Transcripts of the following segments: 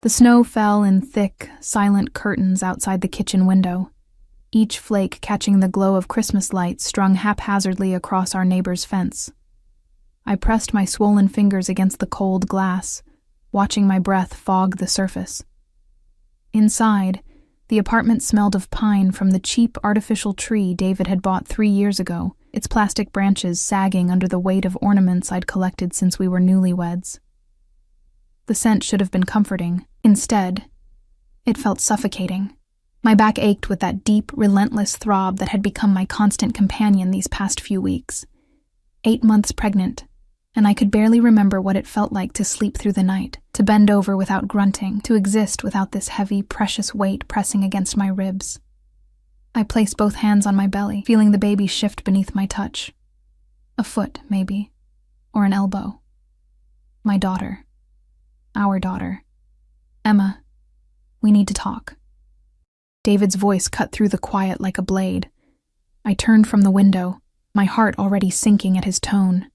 The snow fell in thick, silent curtains outside the kitchen window, each flake catching the glow of Christmas lights strung haphazardly across our neighbor's fence. I pressed my swollen fingers against the cold glass, watching my breath fog the surface. Inside, the apartment smelled of pine from the cheap artificial tree David had bought 3 years ago, its plastic branches sagging under the weight of ornaments I'd collected since we were newlyweds. The scent should have been comforting. Instead, it felt suffocating. My back ached with that deep, relentless throb that had become my constant companion these past few weeks. 8 months pregnant, and I could barely remember what it felt like to sleep through the night, to bend over without grunting, to exist without this heavy, precious weight pressing against my ribs. I placed both hands on my belly, feeling the baby shift beneath my touch. A foot, maybe, or an elbow. My daughter. Our daughter. Emma, we need to talk. David's voice cut through the quiet like a blade. I turned from the window, my heart already sinking at his tone.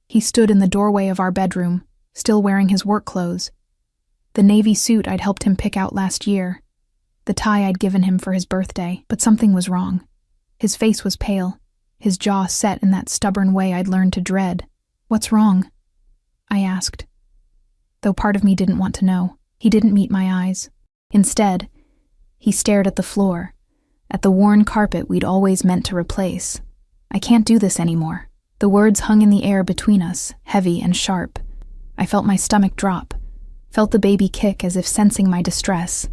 He stood in the doorway of our bedroom, still wearing his work clothes. The navy suit I'd helped him pick out last year. The tie I'd given him for his birthday, but something was wrong. His face was pale, his jaw set in that stubborn way I'd learned to dread. "What's wrong?" I asked. Though part of me didn't want to know, he didn't meet my eyes. Instead, he stared at the floor, at the worn carpet we'd always meant to replace. "I can't do this anymore." The words hung in the air between us, heavy and sharp. I felt my stomach drop, felt the baby kick as if sensing my distress.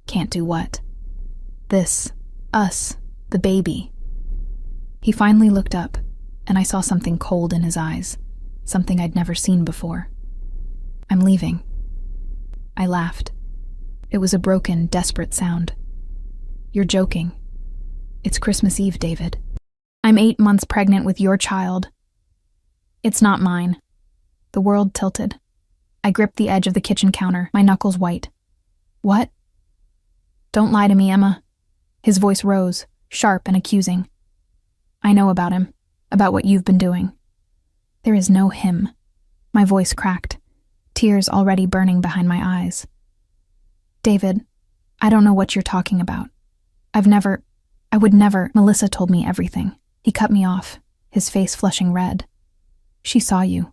Can't do what? This, us, the baby. He finally looked up, and I saw something cold in his eyes, something I'd never seen before. "I'm leaving." I laughed. It was a broken, desperate sound. "You're joking. It's Christmas Eve, David. I'm 8 months pregnant with your child." "It's not mine." The world tilted. I gripped the edge of the kitchen counter, my knuckles white. "What?" "Don't lie to me, Emma." His voice rose, sharp and accusing. "I know about him, about what you've been doing." "There is no him." My voice cracked, tears already burning behind my eyes. "David, I don't know what you're talking about. I would never. Melissa told me everything." He cut me off, his face flushing red. "She saw you.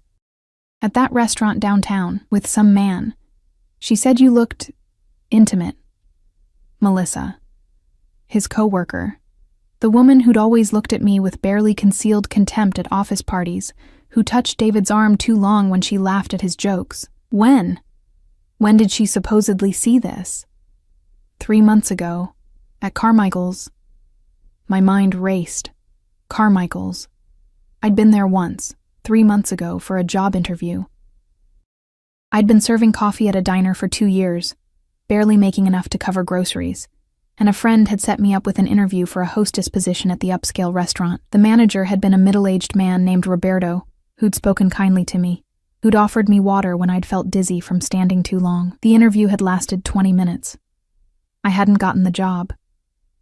At that restaurant downtown, with some man. She said you looked intimate." Melissa. His co-worker. The woman who'd always looked at me with barely concealed contempt at office parties, who touched David's arm too long when she laughed at his jokes. When? When did she supposedly see this? 3 months ago, at Carmichael's. My mind raced. Carmichael's. I'd been there once, 3 months ago, for a job interview. I'd been serving coffee at a diner for 2 years, barely making enough to cover groceries, and a friend had set me up with an interview for a hostess position at the upscale restaurant. The manager had been a middle-aged man named Roberto, who'd spoken kindly to me, who'd offered me water when I'd felt dizzy from standing too long. The interview had lasted 20 minutes. I hadn't gotten the job.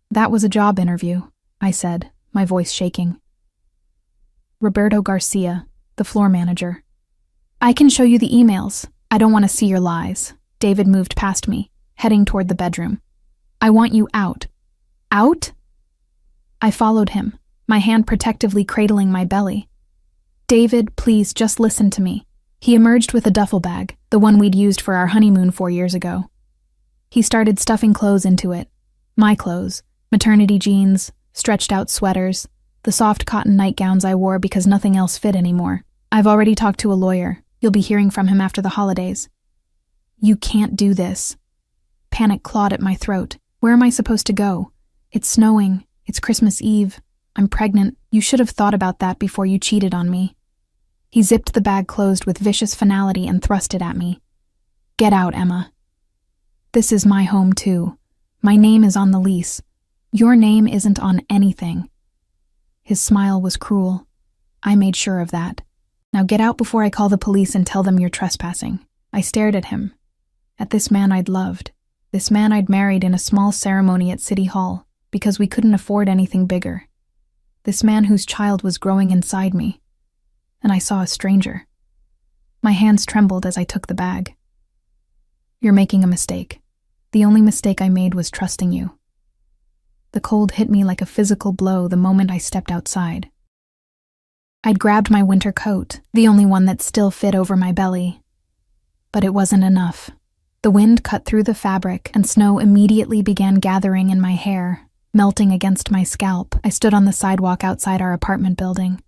"That was a job interview," I said, my voice shaking. Roberto Garcia, the floor manager. "I can show you the emails. I don't want to see your lies." David moved past me, heading toward the bedroom. "I want you out." "Out?" I followed him, my hand protectively cradling my belly. "David, please, just listen to me." He emerged with a duffel bag, the one we'd used for our honeymoon 4 years ago. He started stuffing clothes into it. My clothes, maternity jeans, stretched-out sweaters, the soft cotton nightgowns I wore because nothing else fit anymore. "I've already talked to a lawyer. You'll be hearing from him after the holidays." "You can't do this." Panic clawed at my throat. Where am I supposed to go? It's snowing. It's Christmas Eve. I'm pregnant. You should have thought about that before you cheated on me. He zipped the bag closed with vicious finality and thrust it at me. "Get out, Emma. This is my home, too. My name is on the lease. Your name isn't on anything." His smile was cruel. I made sure of that. "Now get out before I call the police and tell them you're trespassing." I stared at him, at this man I'd loved, this man I'd married in a small ceremony at City Hall because we couldn't afford anything bigger, this man whose child was growing inside me, and I saw a stranger. My hands trembled as I took the bag. You're making a mistake. The only mistake I made was trusting you. The cold hit me like a physical blow the moment I stepped outside. I'd grabbed my winter coat, the only one that still fit over my belly. But it wasn't enough. The wind cut through the fabric, and snow immediately began gathering in my hair, melting against my scalp. I stood on the sidewalk outside our apartment building,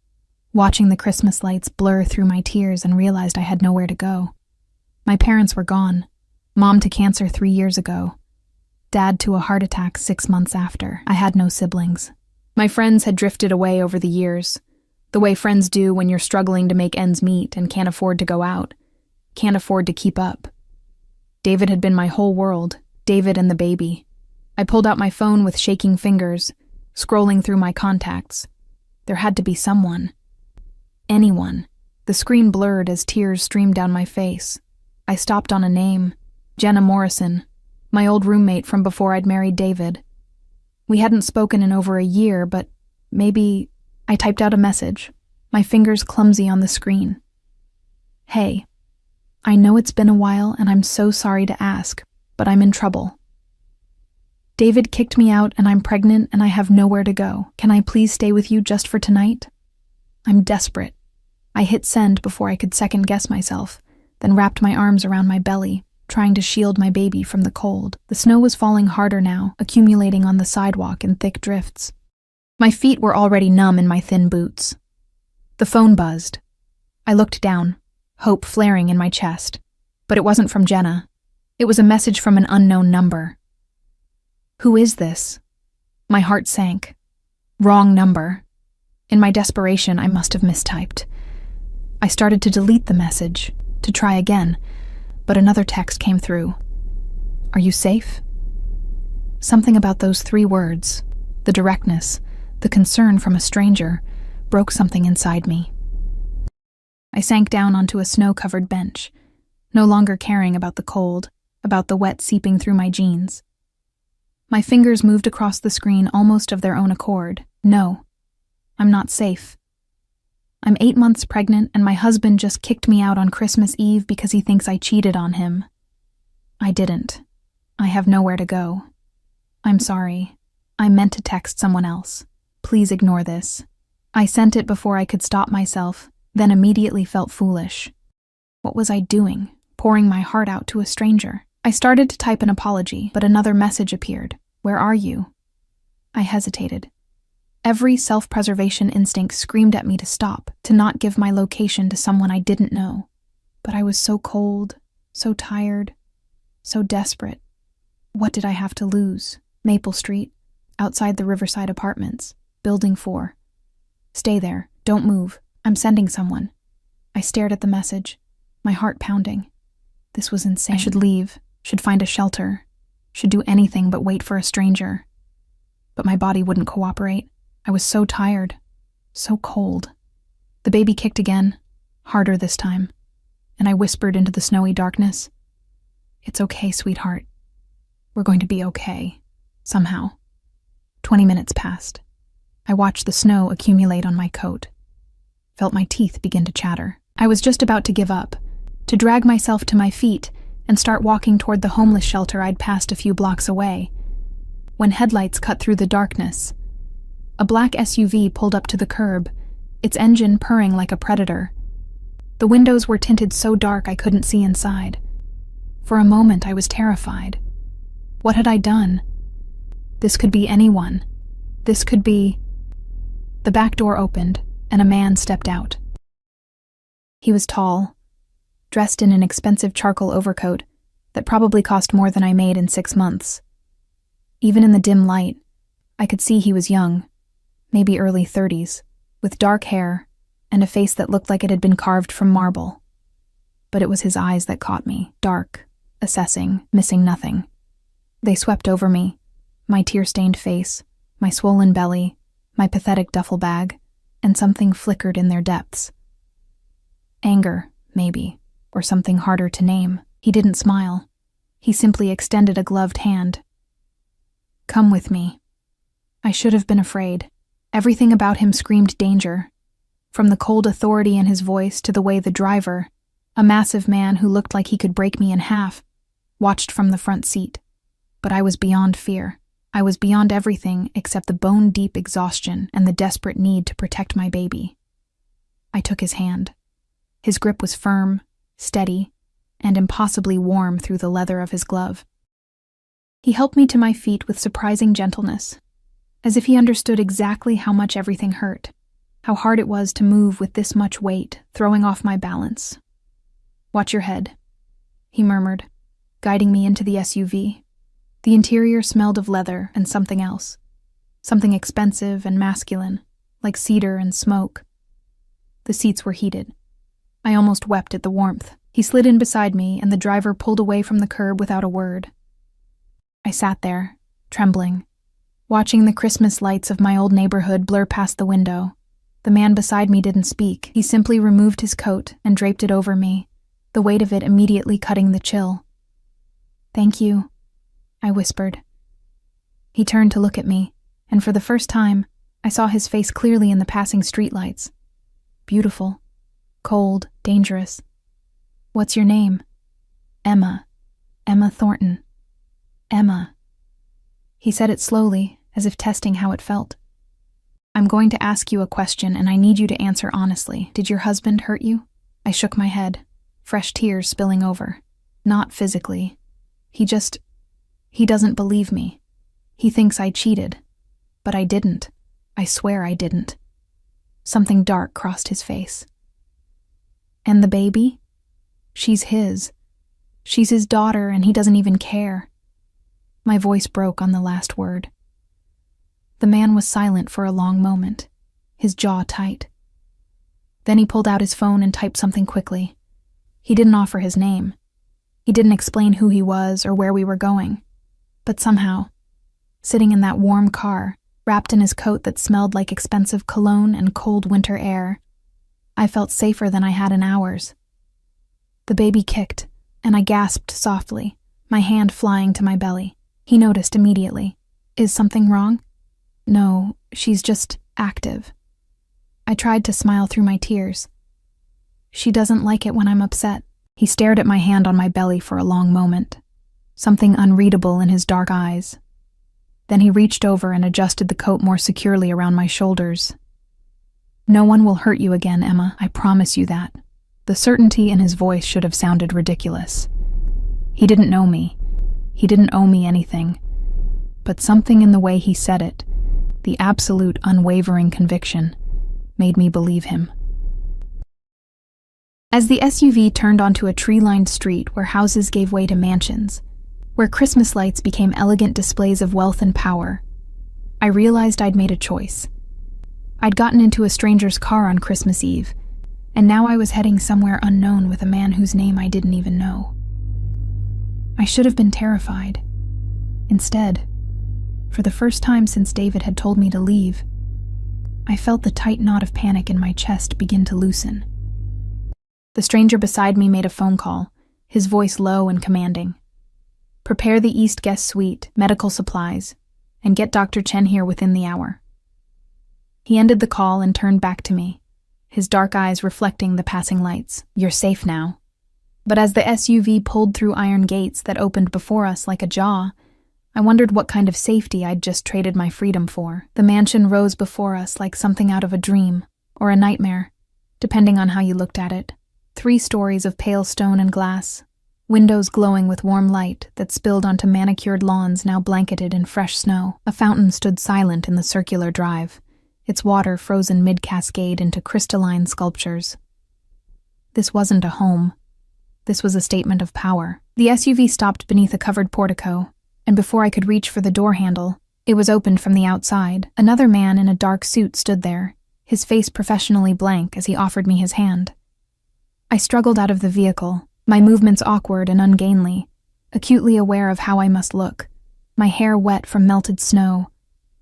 watching the Christmas lights blur through my tears, and realized I had nowhere to go. My parents were gone. Mom to cancer 3 years ago. Dad to a heart attack 6 months after. I had no siblings. My friends had drifted away over the years, the way friends do when you're struggling to make ends meet and can't afford to go out, can't afford to keep up. David had been my whole world, David and the baby. I pulled out my phone with shaking fingers, scrolling through my contacts. There had to be someone. Anyone. The screen blurred as tears streamed down my face. I stopped on a name, Jenna Morrison, my old roommate from before I'd married David. We hadn't spoken in over a year, but maybe I typed out a message, my fingers clumsy on the screen. Hey, I know it's been a while and I'm so sorry to ask, but I'm in trouble. David kicked me out and I'm pregnant and I have nowhere to go. Can I please stay with you just for tonight? I'm desperate. I hit send before I could second guess myself, then wrapped my arms around my belly, trying to shield my baby from the cold. The snow was falling harder now, accumulating on the sidewalk in thick drifts. My feet were already numb in my thin boots. The phone buzzed. I looked down, hope flaring in my chest. But it wasn't from Jenna. It was a message from an unknown number. Who is this? My heart sank. Wrong number. In my desperation, I must have mistyped. I started to delete the message, to try again, but another text came through. Are you safe? Something about those 3 words, the directness, the concern from a stranger, broke something inside me. I sank down onto a snow-covered bench, no longer caring about the cold, about the wet seeping through my jeans. My fingers moved across the screen almost of their own accord. No, I'm not safe. I'm 8 months pregnant and my husband just kicked me out on Christmas Eve because he thinks I cheated on him. I didn't. I have nowhere to go. I'm sorry. I meant to text someone else. Please ignore this. I sent it before I could stop myself, then immediately felt foolish. What was I doing, pouring my heart out to a stranger? I started to type an apology, but another message appeared. Where are you? I hesitated. Every self-preservation instinct screamed at me to stop, to not give my location to someone I didn't know. But I was so cold, so tired, so desperate. What did I have to lose? Maple Street, outside the Riverside Apartments, Building 4. Stay there, don't move, I'm sending someone. I stared at the message, my heart pounding. This was insane. I should leave, should find a shelter, should do anything but wait for a stranger. But my body wouldn't cooperate. I was so tired, so cold. The baby kicked again, harder this time, and I whispered into the snowy darkness, "It's okay, sweetheart. We're going to be okay, somehow." 20 minutes passed. I watched the snow accumulate on my coat, felt my teeth begin to chatter. I was just about to give up, to drag myself to my feet and start walking toward the homeless shelter I'd passed a few blocks away, when headlights cut through the darkness. A black SUV pulled up to the curb, its engine purring like a predator. The windows were tinted so dark I couldn't see inside. For a moment I was terrified. What had I done? This could be anyone. This could be... The back door opened, and a man stepped out. He was tall, dressed in an expensive charcoal overcoat that probably cost more than I made in 6 months. Even in the dim light, I could see he was young, maybe early 30s, with dark hair and a face that looked like it had been carved from marble. But it was his eyes that caught me, dark, assessing, missing nothing. They swept over me, my tear-stained face, my swollen belly, my pathetic duffel bag, and something flickered in their depths. Anger, maybe, or something harder to name. He didn't smile. He simply extended a gloved hand. "Come with me." I should have been afraid. Everything about him screamed danger. From the cold authority in his voice to the way the driver, a massive man who looked like he could break me in half, watched from the front seat. But I was beyond fear. I was beyond everything except the bone-deep exhaustion and the desperate need to protect my baby. I took his hand. His grip was firm, steady, and impossibly warm through the leather of his glove. He helped me to my feet with surprising gentleness, as if he understood exactly how much everything hurt, how hard it was to move with this much weight, throwing off my balance. "Watch your head," he murmured, guiding me into the SUV. The interior smelled of leather and something else, something expensive and masculine, like cedar and smoke. The seats were heated. I almost wept at the warmth. He slid in beside me, and the driver pulled away from the curb without a word. I sat there, trembling, watching the Christmas lights of my old neighborhood blur past the window. The man beside me didn't speak. He simply removed his coat and draped it over me, the weight of it immediately cutting the chill. "Thank you," I whispered. He turned to look at me, and for the first time, I saw his face clearly in the passing streetlights. Beautiful, cold, dangerous. "What's your name?" "Emma. Emma Thornton." "Emma." He said it slowly, as if testing how it felt. "I'm going to ask you a question, and I need you to answer honestly. Did your husband hurt you?" I shook my head, fresh tears spilling over. "Not physically. He doesn't believe me. He thinks I cheated. But I didn't. I swear I didn't." Something dark crossed his face. "And the baby? She's his. She's his daughter, and he doesn't even care." My voice broke on the last word. The man was silent for a long moment, his jaw tight. Then he pulled out his phone and typed something quickly. He didn't offer his name. He didn't explain who he was or where we were going. But somehow, sitting in that warm car, wrapped in his coat that smelled like expensive cologne and cold winter air, I felt safer than I had in hours. The baby kicked, and I gasped softly, my hand flying to my belly. He noticed immediately. "Is something wrong?" "No, she's just active." I tried to smile through my tears. "She doesn't like it when I'm upset." He stared at my hand on my belly for a long moment, something unreadable in his dark eyes. Then he reached over and adjusted the coat more securely around my shoulders. "No one will hurt you again, Emma, I promise you that." The certainty in his voice should have sounded ridiculous. He didn't know me. He didn't owe me anything. But something in the way he said it, the absolute unwavering conviction, made me believe him. As the SUV turned onto a tree-lined street where houses gave way to mansions, where Christmas lights became elegant displays of wealth and power, I realized I'd made a choice. I'd gotten into a stranger's car on Christmas Eve, and now I was heading somewhere unknown with a man whose name I didn't even know. I should have been terrified. Instead, for the first time since David had told me to leave, I felt the tight knot of panic in my chest begin to loosen. The stranger beside me made a phone call, his voice low and commanding. "Prepare the East Guest Suite, medical supplies, and get Dr. Chen here within the hour." He ended the call and turned back to me, his dark eyes reflecting the passing lights. "You're safe now." But as the SUV pulled through iron gates that opened before us like a jaw, I wondered what kind of safety I'd just traded my freedom for. The mansion rose before us like something out of a dream, or a nightmare, depending on how you looked at it. 3 stories of pale stone and glass, windows glowing with warm light that spilled onto manicured lawns now blanketed in fresh snow. A fountain stood silent in the circular drive, its water frozen mid-cascade into crystalline sculptures. This wasn't a home. This was a statement of power. The SUV stopped beneath a covered portico, and before I could reach for the door handle, it was opened from the outside. Another man in a dark suit stood there, his face professionally blank as he offered me his hand. I struggled out of the vehicle, my movements awkward and ungainly, acutely aware of how I must look, my hair wet from melted snow,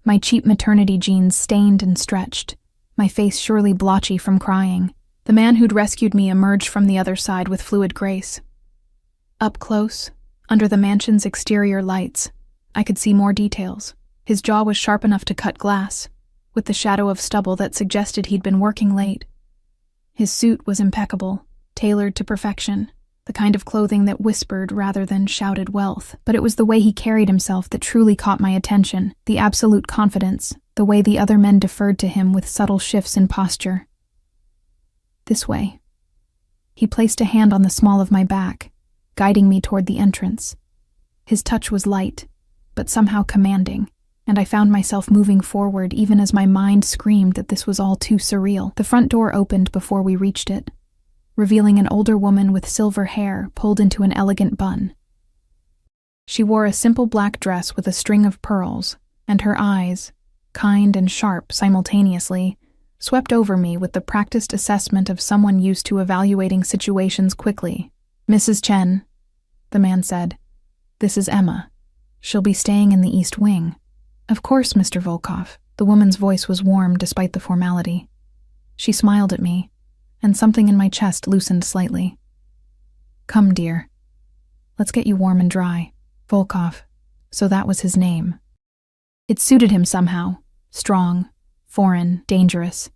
my cheap maternity jeans stained and stretched, my face surely blotchy from crying. The man who'd rescued me emerged from the other side with fluid grace. Up close, under the mansion's exterior lights, I could see more details. His jaw was sharp enough to cut glass, with the shadow of stubble that suggested he'd been working late. His suit was impeccable, tailored to perfection, the kind of clothing that whispered rather than shouted wealth. But it was the way he carried himself that truly caught my attention, the absolute confidence, the way the other men deferred to him with subtle shifts in posture. This way. He placed a hand on the small of my back, guiding me toward the entrance. His touch was light, but somehow commanding, and I found myself moving forward even as my mind screamed that this was all too surreal. The front door opened before we reached it, revealing an older woman with silver hair pulled into an elegant bun. She wore a simple black dress with a string of pearls, and her eyes, kind and sharp simultaneously, swept over me with the practiced assessment of someone used to evaluating situations quickly. "Mrs. Chen," the man said, "this is Emma. She'll be staying in the East Wing." "Of course, Mr. Volkov." The woman's voice was warm despite the formality. She smiled at me, and something in my chest loosened slightly. "Come, dear. Let's get you warm and dry." Volkov, so that was his name. It suited him somehow. Strong, foreign, dangerous.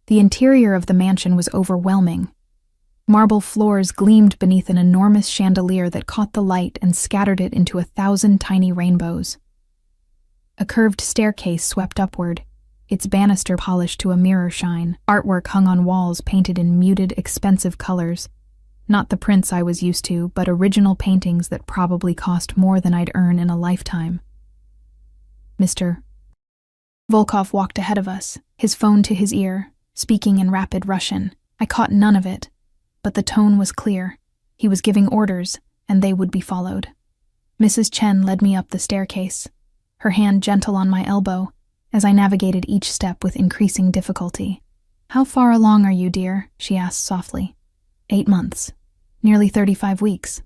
The interior of the mansion was overwhelming. Marble floors gleamed beneath an enormous chandelier that caught the light and scattered it into 1,000 tiny rainbows. A curved staircase swept upward, its banister polished to a mirror shine. Artwork hung on walls painted in muted, expensive colors. Not the prints I was used to, but original paintings that probably cost more than I'd earn in a lifetime. "Mr." Volkov walked ahead of us, his phone to his ear, speaking in rapid Russian. I caught none of it, but the tone was clear. He was giving orders, and they would be followed. Mrs. Chen led me up the staircase, her hand gentle on my elbow, as I navigated each step with increasing difficulty. "How far along are you, dear?" she asked softly. 8 months. Nearly 35 weeks.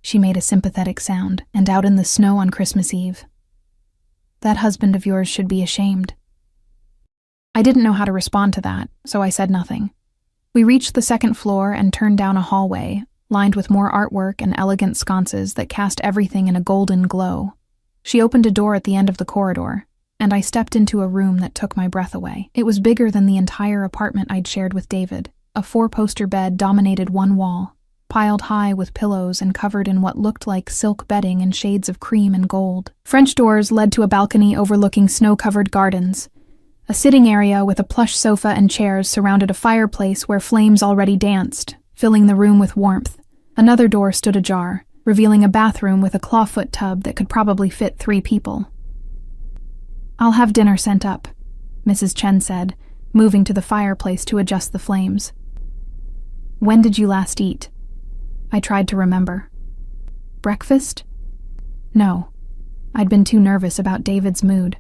She made a sympathetic sound, and out in the snow on Christmas Eve. "That husband of yours should be ashamed." I didn't know how to respond to that, so I said nothing. We reached the second floor and turned down a hallway, lined with more artwork and elegant sconces that cast everything in a golden glow. She opened a door at the end of the corridor, and I stepped into a room that took my breath away. It was bigger than the entire apartment I'd shared with David. A 4-poster bed dominated one wall, piled high with pillows and covered in what looked like silk bedding in shades of cream and gold. French doors led to a balcony overlooking snow-covered gardens. A sitting area with a plush sofa and chairs surrounded a fireplace where flames already danced, filling the room with warmth. Another door stood ajar, revealing a bathroom with a clawfoot tub that could probably fit 3 people. "I'll have dinner sent up," Mrs. Chen said, moving to the fireplace to adjust the flames. "When did you last eat?" I tried to remember. "Breakfast?" No. I'd been too nervous about David's mood.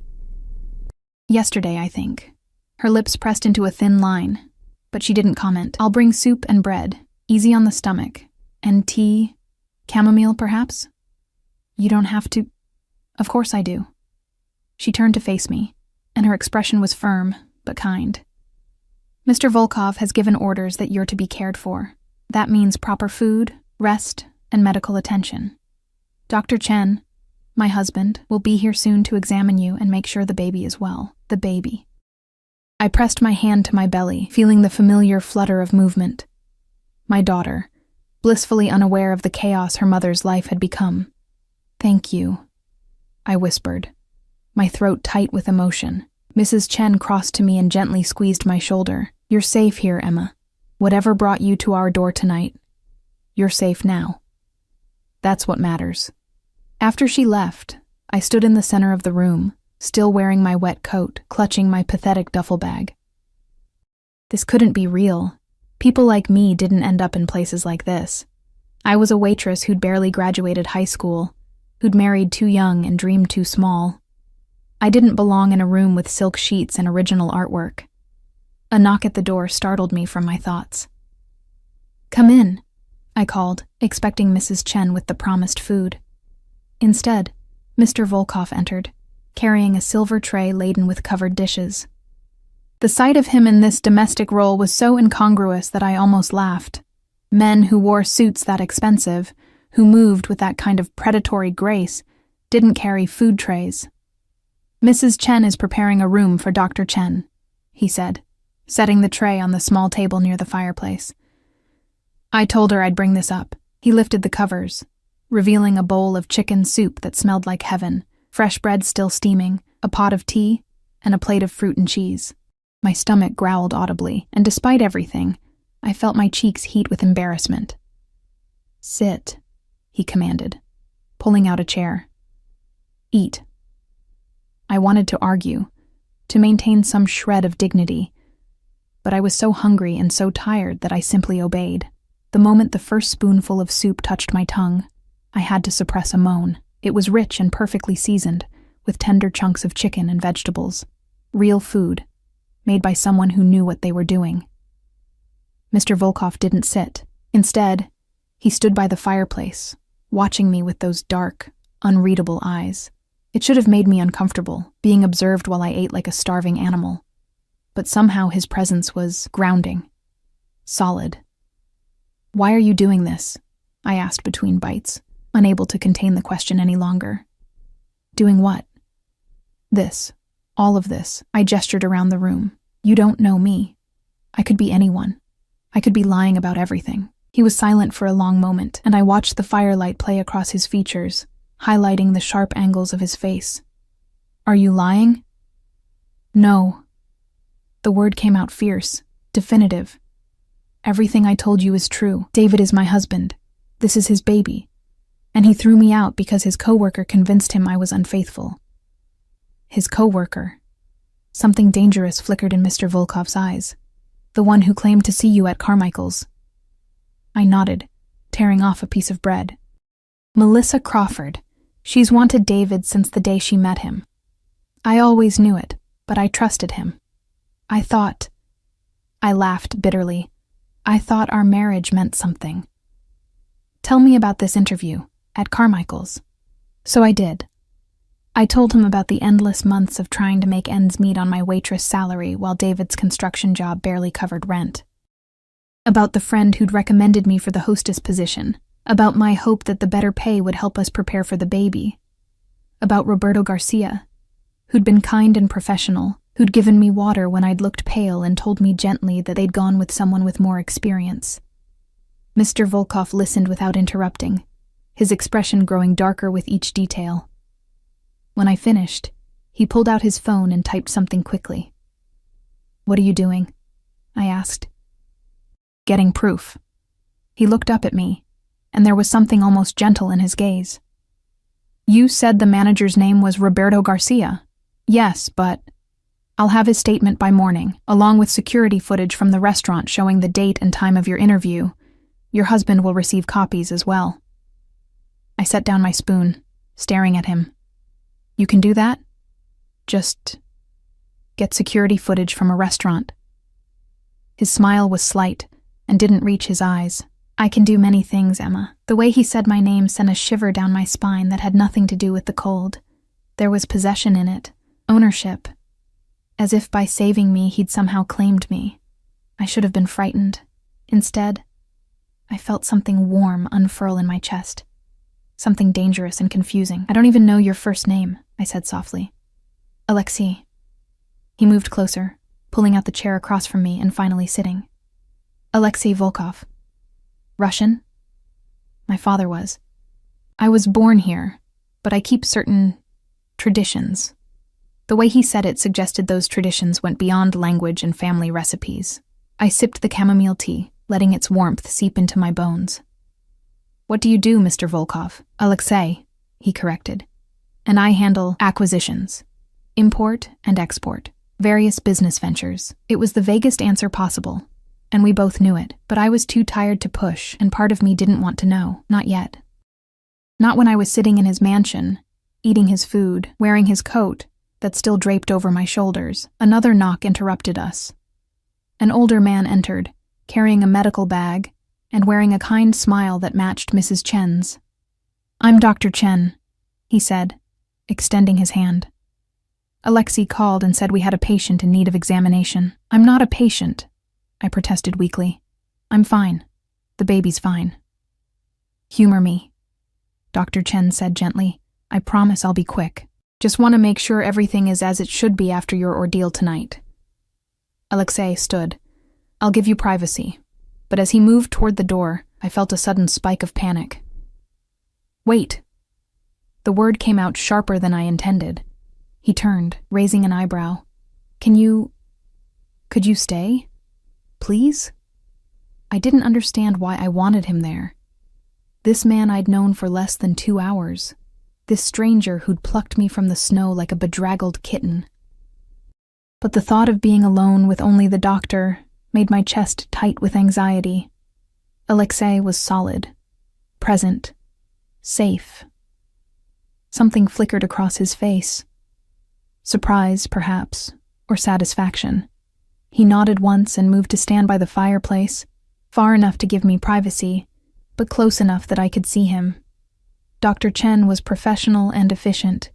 "Yesterday, I think." Her lips pressed into a thin line, but she didn't comment. "I'll bring soup and bread, easy on the stomach. And tea? Chamomile, perhaps?" "You don't have to." "Of course I do." She turned to face me, and her expression was firm, but kind. "Mr. Volkov has given orders that you're to be cared for. That means proper food, rest, and medical attention. Dr. Chen, my husband, will be here soon to examine you and make sure the baby is well." The baby. I pressed my hand to my belly, feeling the familiar flutter of movement. My daughter, blissfully unaware of the chaos her mother's life had become. "Thank you," I whispered, my throat tight with emotion. Mrs. Chen crossed to me and gently squeezed my shoulder. "You're safe here, Emma. Whatever brought you to our door tonight, you're safe now. That's what matters." After she left, I stood in the center of the room, still wearing my wet coat, clutching my pathetic duffel bag. This couldn't be real. People like me didn't end up in places like this. I was a waitress who'd barely graduated high school, who'd married too young and dreamed too small. I didn't belong in a room with silk sheets and original artwork. A knock at the door startled me from my thoughts. "Come in," I called, expecting Mrs. Chen with the promised food. Instead, Mr. Volkov entered, carrying a silver tray laden with covered dishes. The sight of him in this domestic role was so incongruous that I almost laughed. Men who wore suits that expensive, who moved with that kind of predatory grace, didn't carry food trays. "Mrs. Chen is preparing a room for Dr. Chen," he said, setting the tray on the small table near the fireplace. "I told her I'd bring this up. He lifted the covers, revealing a bowl of chicken soup that smelled like heaven, fresh bread still steaming, a pot of tea, and a plate of fruit and cheese. My stomach growled audibly, and despite everything, I felt my cheeks heat with embarrassment. "Sit," he commanded, pulling out a chair. "Eat." I wanted to argue, to maintain some shred of dignity, but I was so hungry and so tired that I simply obeyed. The moment the first spoonful of soup touched my tongue, I had to suppress a moan. It was rich and perfectly seasoned, with tender chunks of chicken and vegetables. Real food, made by someone who knew what they were doing. Mr. Volkov didn't sit. Instead, he stood by the fireplace, watching me with those dark, unreadable eyes. It should have made me uncomfortable, being observed while I ate like a starving animal. But somehow his presence was grounding, solid. "Why are you doing this?" I asked between bites, unable to contain the question any longer. "Doing what?" "This. All of this." I gestured around the room. "You don't know me. I could be anyone. I could be lying about everything." He was silent for a long moment, and I watched the firelight play across his features, highlighting the sharp angles of his face. "Are you lying?" "No." The word came out fierce, definitive. "Everything I told you is true. David is my husband. This is his baby. And he threw me out because his coworker convinced him I was unfaithful." His coworker. Something dangerous flickered in Mr. Volkov's eyes. "The one who claimed to see you at Carmichael's." I nodded, tearing off a piece of bread. "Melissa Crawford. She's wanted David since the day she met him. I always knew it, but I trusted him. I laughed bitterly. I thought our marriage meant something. "Tell me about this interview, at Carmichael's." So I did. I told him about the endless months of trying to make ends meet on my waitress salary while David's construction job barely covered rent. About the friend who'd recommended me for the hostess position. About my hope that the better pay would help us prepare for the baby. About Roberto Garcia, who'd been kind and professional, who'd given me water when I'd looked pale and told me gently that they'd gone with someone with more experience. Mr. Volkov listened without interrupting, his expression growing darker with each detail. When I finished, he pulled out his phone and typed something quickly. "What are you doing?" I asked. "Getting proof." He looked up at me, and there was something almost gentle in his gaze. "You said the manager's name was Roberto Garcia." "Yes, but..." "I'll have his statement by morning, along with security footage from the restaurant showing the date and time of your interview. Your husband will receive copies as well." I set down my spoon, staring at him. "You can do that? Just get security footage from a restaurant?" His smile was slight and didn't reach his eyes. "I can do many things, Emma." The way he said my name sent a shiver down my spine that had nothing to do with the cold. There was possession in it, ownership. As if by saving me, he'd somehow claimed me. I should have been frightened. Instead, I felt something warm unfurl in my chest. Something dangerous and confusing. "I don't even know your first name," I said softly. "Alexei." He moved closer, pulling out the chair across from me and finally sitting. "Alexei Volkov." "Russian?" My father was. "I was born here, but I keep certain traditions." The way he said it suggested those traditions went beyond language and family recipes. I sipped the chamomile tea, letting its warmth seep into my bones. "What do you do, Mr. Volkov?" "Alexei," he corrected. "And I handle acquisitions, import and export, various business ventures." It was the vaguest answer possible, and we both knew it, but I was too tired to push, and part of me didn't want to know, not yet. Not when I was sitting in his mansion, eating his food, wearing his coat that still draped over my shoulders. Another knock interrupted us. An older man entered, carrying a medical bag and wearing a kind smile that matched Mrs. Chen's. "I'm Dr. Chen," he said, extending his hand. Alexei called and said we had a patient in need of examination. "I'm not a patient," I protested weakly. "I'm fine. The baby's fine." "Humor me," Dr. Chen said gently. "I promise I'll be quick. Just want to make sure everything is as it should be after your ordeal tonight." Alexei stood. "I'll give you privacy." But as he moved toward the door, I felt a sudden spike of panic. Wait! The word came out sharper than I intended. He turned, raising an eyebrow. Could you stay? Please? I didn't understand why I wanted him there. This man I'd known for less than 2 hours. This stranger who'd plucked me from the snow like a bedraggled kitten. But the thought of being alone with only the doctor made my chest tight with anxiety. Alexei was solid, present, safe. Something flickered across his face. Surprise, perhaps, or satisfaction. He nodded once and moved to stand by the fireplace, far enough to give me privacy, but close enough that I could see him. Dr. Chen was professional and efficient.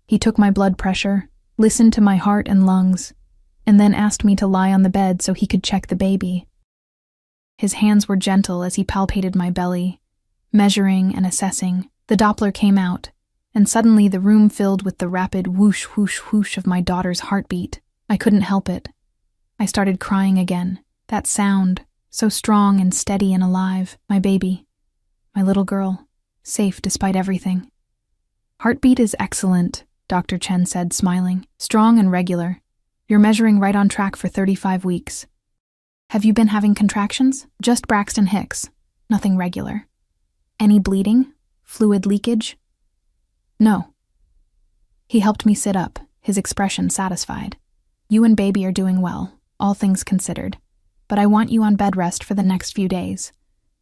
He took my blood pressure, listened to my heart and lungs, and then asked me to lie on the bed so he could check the baby. His hands were gentle as he palpated my belly, measuring and assessing. The Doppler came out, and suddenly the room filled with the rapid whoosh, whoosh, whoosh of my daughter's heartbeat. I couldn't help it. I started crying again. That sound, so strong and steady and alive. My baby, my little girl, safe despite everything. Heartbeat is excellent, Dr. Chen said, smiling. Strong and regular. You're measuring right on track for 35 weeks. Have you been having contractions? Just Braxton Hicks. Nothing regular. Any bleeding? Fluid leakage? No. He helped me sit up, his expression satisfied. You and baby are doing well, all things considered. But I want you on bed rest for the next few days.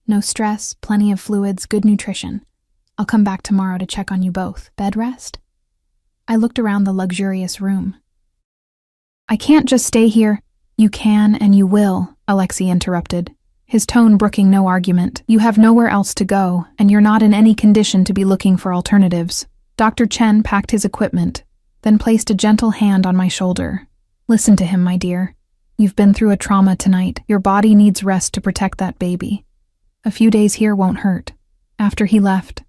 No stress, plenty of fluids, good nutrition. I'll come back tomorrow to check on you both. Bed rest? I looked around the luxurious room. I can't just stay here. You can and you will, Alexei interrupted, his tone brooking no argument. You have nowhere else to go, and you're not in any condition to be looking for alternatives. Dr. Chen packed his equipment, then placed a gentle hand on my shoulder. Listen to him, my dear. You've been through a trauma tonight. Your body needs rest to protect that baby. A few days here won't hurt. After he left,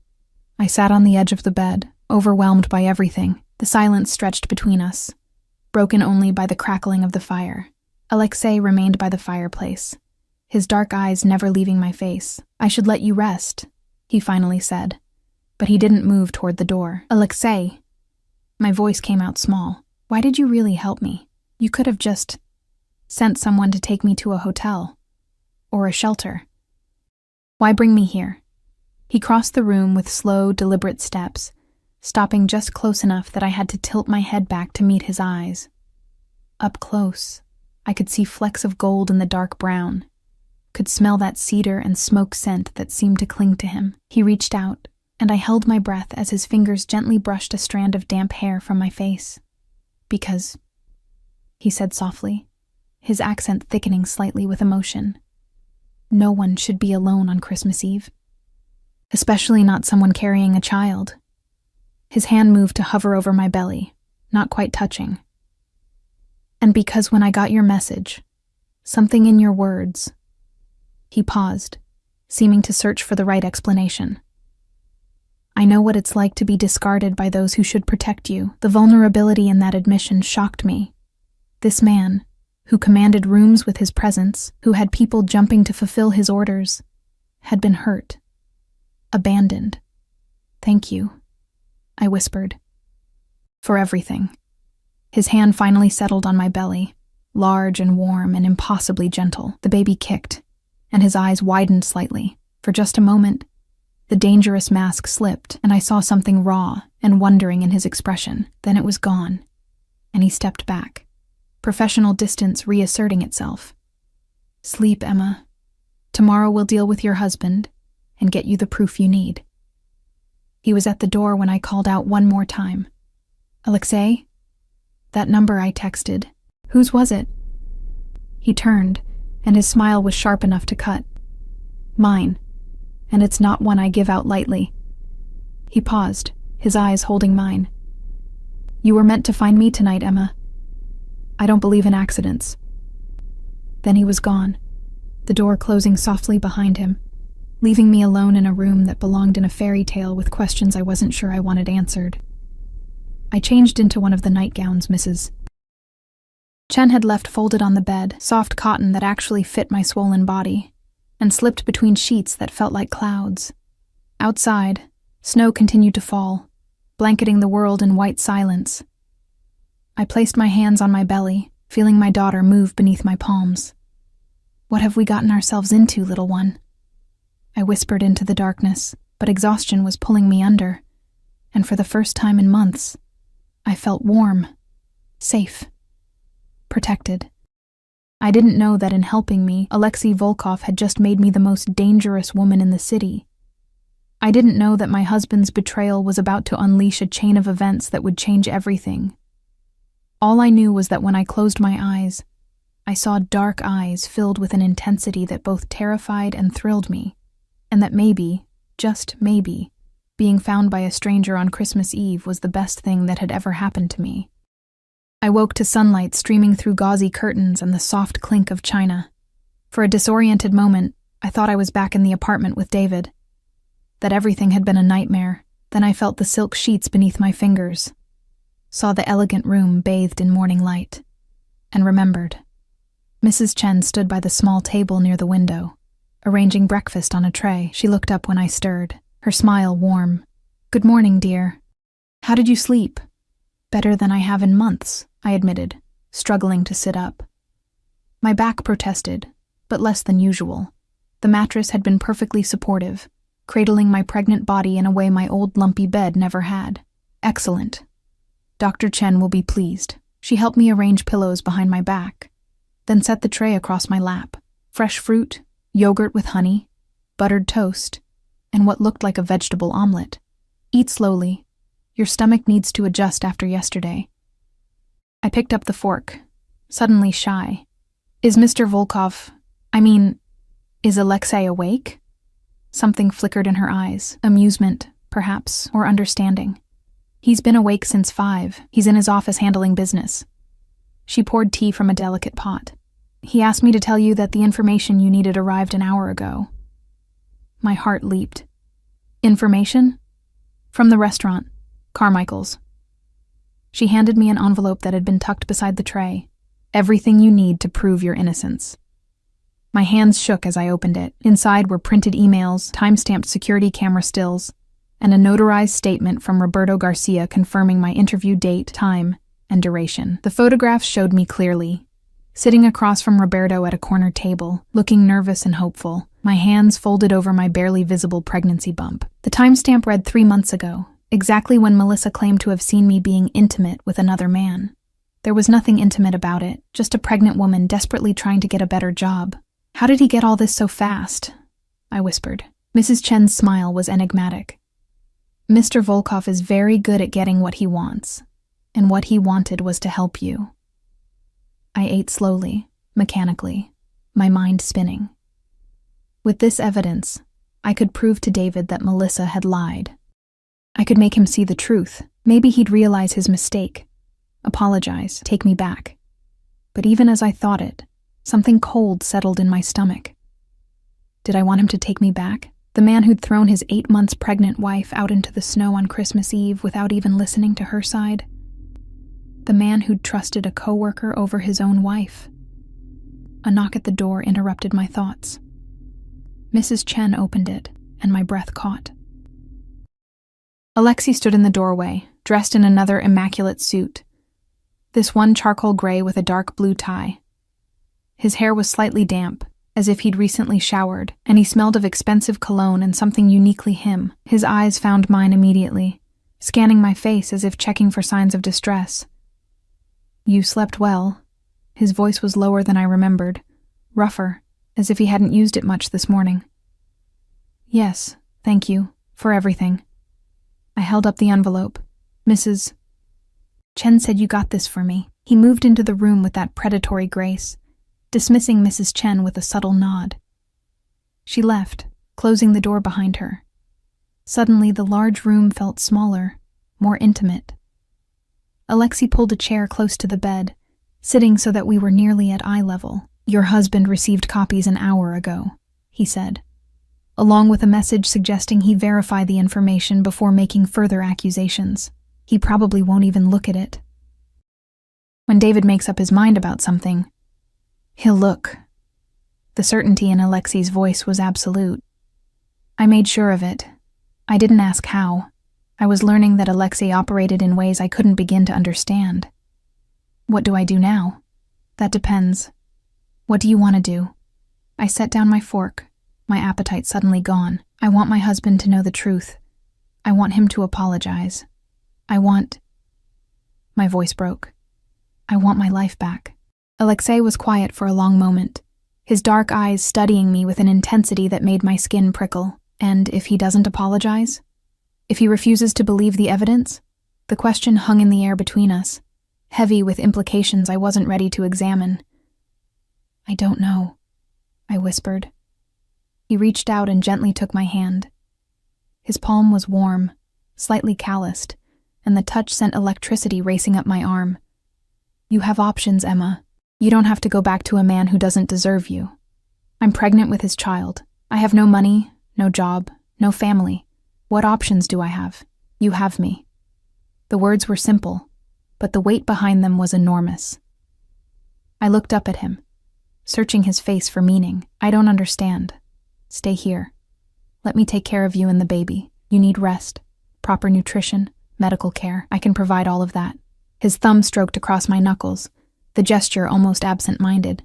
I sat on the edge of the bed, overwhelmed by everything. The silence stretched between us, broken only by the crackling of the fire. Alexei remained by the fireplace, his dark eyes never leaving my face. I should let you rest, he finally said, but he didn't move toward the door. Alexei, my voice came out small. Why did you really help me? You could have just sent someone to take me to a hotel or a shelter. Why bring me here? He crossed the room with slow, deliberate steps, stopping just close enough that I had to tilt my head back to meet his eyes. Up close, I could see flecks of gold in the dark brown, could smell that cedar and smoke scent that seemed to cling to him. He reached out, and I held my breath as his fingers gently brushed a strand of damp hair from my face. Because, he said softly, his accent thickening slightly with emotion, no one should be alone on Christmas Eve. Especially not someone carrying a child. His hand moved to hover over my belly, not quite touching. And because when I got your message, something in your words. He paused, seeming to search for the right explanation. I know what it's like to be discarded by those who should protect you. The vulnerability in that admission shocked me. This man, who commanded rooms with his presence, who had people jumping to fulfill his orders, had been hurt, abandoned. Thank you, I whispered. For everything. His hand finally settled on my belly, large and warm and impossibly gentle. The baby kicked, and his eyes widened slightly. For just a moment, the dangerous mask slipped, and I saw something raw and wondering in his expression. Then it was gone, and he stepped back, professional distance reasserting itself. Sleep, Emma. Tomorrow we'll deal with your husband and get you the proof you need. He was at the door when I called out one more time. Alexei? That number I texted. Whose was it? He turned, and his smile was sharp enough to cut. Mine, and it's not one I give out lightly. He paused, his eyes holding mine. You were meant to find me tonight, Emma. I don't believe in accidents. Then he was gone, the door closing softly behind him, leaving me alone in a room that belonged in a fairy tale with questions I wasn't sure I wanted answered. I changed into one of the nightgowns Mrs. Chen had left folded on the bed, soft cotton that actually fit my swollen body. and slipped between sheets that felt like clouds. Outside, snow continued to fall, blanketing the world in white silence. I placed my hands on my belly, feeling my daughter move beneath my palms. "What have we gotten ourselves into, little one?" I whispered into the darkness, but exhaustion was pulling me under, and for the first time in months, I felt warm, safe, protected. I didn't know that in helping me, Alexei Volkov had just made me the most dangerous woman in the city. I didn't know that my husband's betrayal was about to unleash a chain of events that would change everything. All I knew was that when I closed my eyes, I saw dark eyes filled with an intensity that both terrified and thrilled me, and that maybe, just maybe, being found by a stranger on Christmas Eve was the best thing that had ever happened to me. I woke to sunlight streaming through gauzy curtains and the soft clink of china. For a disoriented moment, I thought I was back in the apartment with David. That everything had been a nightmare. Then I felt the silk sheets beneath my fingers, saw the elegant room bathed in morning light, and remembered. Mrs. Chen stood by the small table near the window, arranging breakfast on a tray. She looked up when I stirred, her smile warm. "Good morning, dear. How did you sleep?" "Better than I have in months," I admitted, struggling to sit up. My back protested, but less than usual. The mattress had been perfectly supportive, cradling my pregnant body in a way my old lumpy bed never had. "Excellent. Dr. Chen will be pleased." She helped me arrange pillows behind my back, then set the tray across my lap. Fresh fruit, yogurt with honey, buttered toast, and what looked like a vegetable omelet. "Eat slowly. Your stomach needs to adjust after yesterday." I picked up the fork, suddenly shy. Is Alexei awake?" Something flickered in her eyes, amusement, perhaps, or understanding. "He's been awake since 5. He's in his office handling business." She poured tea from a delicate pot. "He asked me to tell you that the information you needed arrived an hour ago." My heart leaped. "Information?" "From the restaurant, Carmichael's." She handed me an envelope that had been tucked beside the tray. "Everything you need to prove your innocence." My hands shook as I opened it. Inside were printed emails, time-stamped security camera stills, and a notarized statement from Roberto Garcia confirming my interview date, time, and duration. The photographs showed me clearly, sitting across from Roberto at a corner table, looking nervous and hopeful, my hands folded over my barely visible pregnancy bump. The timestamp read 3 months ago, exactly when Melissa claimed to have seen me being intimate with another man. There was nothing intimate about it, just a pregnant woman desperately trying to get a better job. "How did he get all this so fast?" I whispered. Mrs. Chen's smile was enigmatic. "Mr. Volkov is very good at getting what he wants, and what he wanted was to help you." I ate slowly, mechanically, my mind spinning. With this evidence, I could prove to David that Melissa had lied. I could make him see the truth. Maybe he'd realize his mistake, apologize, take me back. But even as I thought it, something cold settled in my stomach. Did I want him to take me back? The man who'd thrown his 8 months pregnant wife out into the snow on Christmas Eve without even listening to her side? The man who'd trusted a coworker over his own wife? A knock at the door interrupted my thoughts. Mrs. Chen opened it, and my breath caught. Alexei stood in the doorway, dressed in another immaculate suit, this one charcoal gray with a dark blue tie. His hair was slightly damp, as if he'd recently showered, and he smelled of expensive cologne and something uniquely him. His eyes found mine immediately, scanning my face as if checking for signs of distress. "You slept well." His voice was lower than I remembered, rougher, as if he hadn't used it much this morning. "Yes, thank you, for everything." I held up the envelope. "Mrs. Chen said you got this for me." He moved into the room with that predatory grace, dismissing Mrs. Chen with a subtle nod. She left, closing the door behind her. Suddenly, the large room felt smaller, more intimate. Alexei pulled a chair close to the bed, sitting so that we were nearly at eye level. "Your husband received copies an hour ago," he said, along with a message suggesting he verify the information before making further accusations. He probably won't even look at it. When David makes up his mind about something, he'll look. The certainty in Alexei's voice was absolute. I made sure of it. I didn't ask how. I was learning that Alexei operated in ways I couldn't begin to understand. What do I do now? That depends. What do you want to do? I set down my fork, my appetite suddenly gone. I want my husband to know the truth. I want him to apologize. My voice broke. I want my life back. Alexei was quiet for a long moment, his dark eyes studying me with an intensity that made my skin prickle. And if he doesn't apologize? If he refuses to believe the evidence? The question hung in the air between us, heavy with implications I wasn't ready to examine. I don't know, I whispered. He reached out and gently took my hand. His palm was warm, slightly calloused, and the touch sent electricity racing up my arm. You have options, Emma. You don't have to go back to a man who doesn't deserve you. I'm pregnant with his child. I have no money, no job, no family. What options do I have? You have me. The words were simple, but the weight behind them was enormous. I looked up at him, searching his face for meaning. I don't understand. Stay here. Let me take care of you and the baby. You need rest, proper nutrition, medical care. I can provide all of that. His thumb stroked across my knuckles, the gesture almost absent-minded.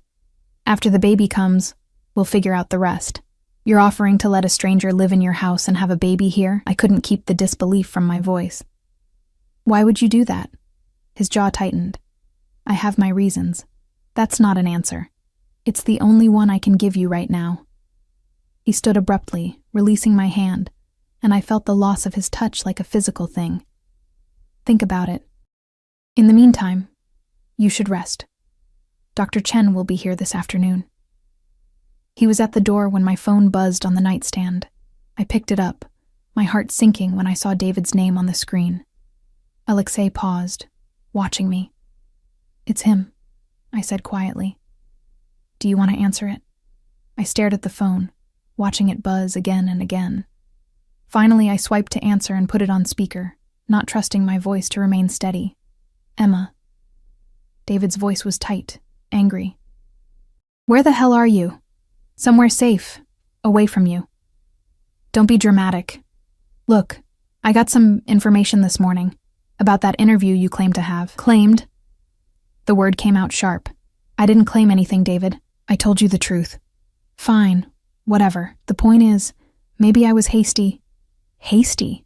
After the baby comes, we'll figure out the rest. You're offering to let a stranger live in your house and have a baby here? I couldn't keep the disbelief from my voice. Why would you do that? His jaw tightened. I have my reasons. That's not an answer. It's the only one I can give you right now. He stood abruptly, releasing my hand, and I felt the loss of his touch like a physical thing. Think about it. In the meantime, you should rest. Dr. Chen will be here this afternoon. He was at the door when my phone buzzed on the nightstand. I picked it up, my heart sinking when I saw David's name on the screen. Alexei paused, watching me. It's him, I said quietly. Do you want to answer it? I stared at the phone, watching it buzz again and again. Finally, I swiped to answer and put it on speaker, not trusting my voice to remain steady. Emma. David's voice was tight, angry. Where the hell are you? Somewhere safe, away from you. Don't be dramatic. Look, I got some information this morning about that interview you claim to have. Claimed? The word came out sharp. I didn't claim anything, David. I told you the truth. Fine, whatever. The point is, maybe I was hasty. Hasty?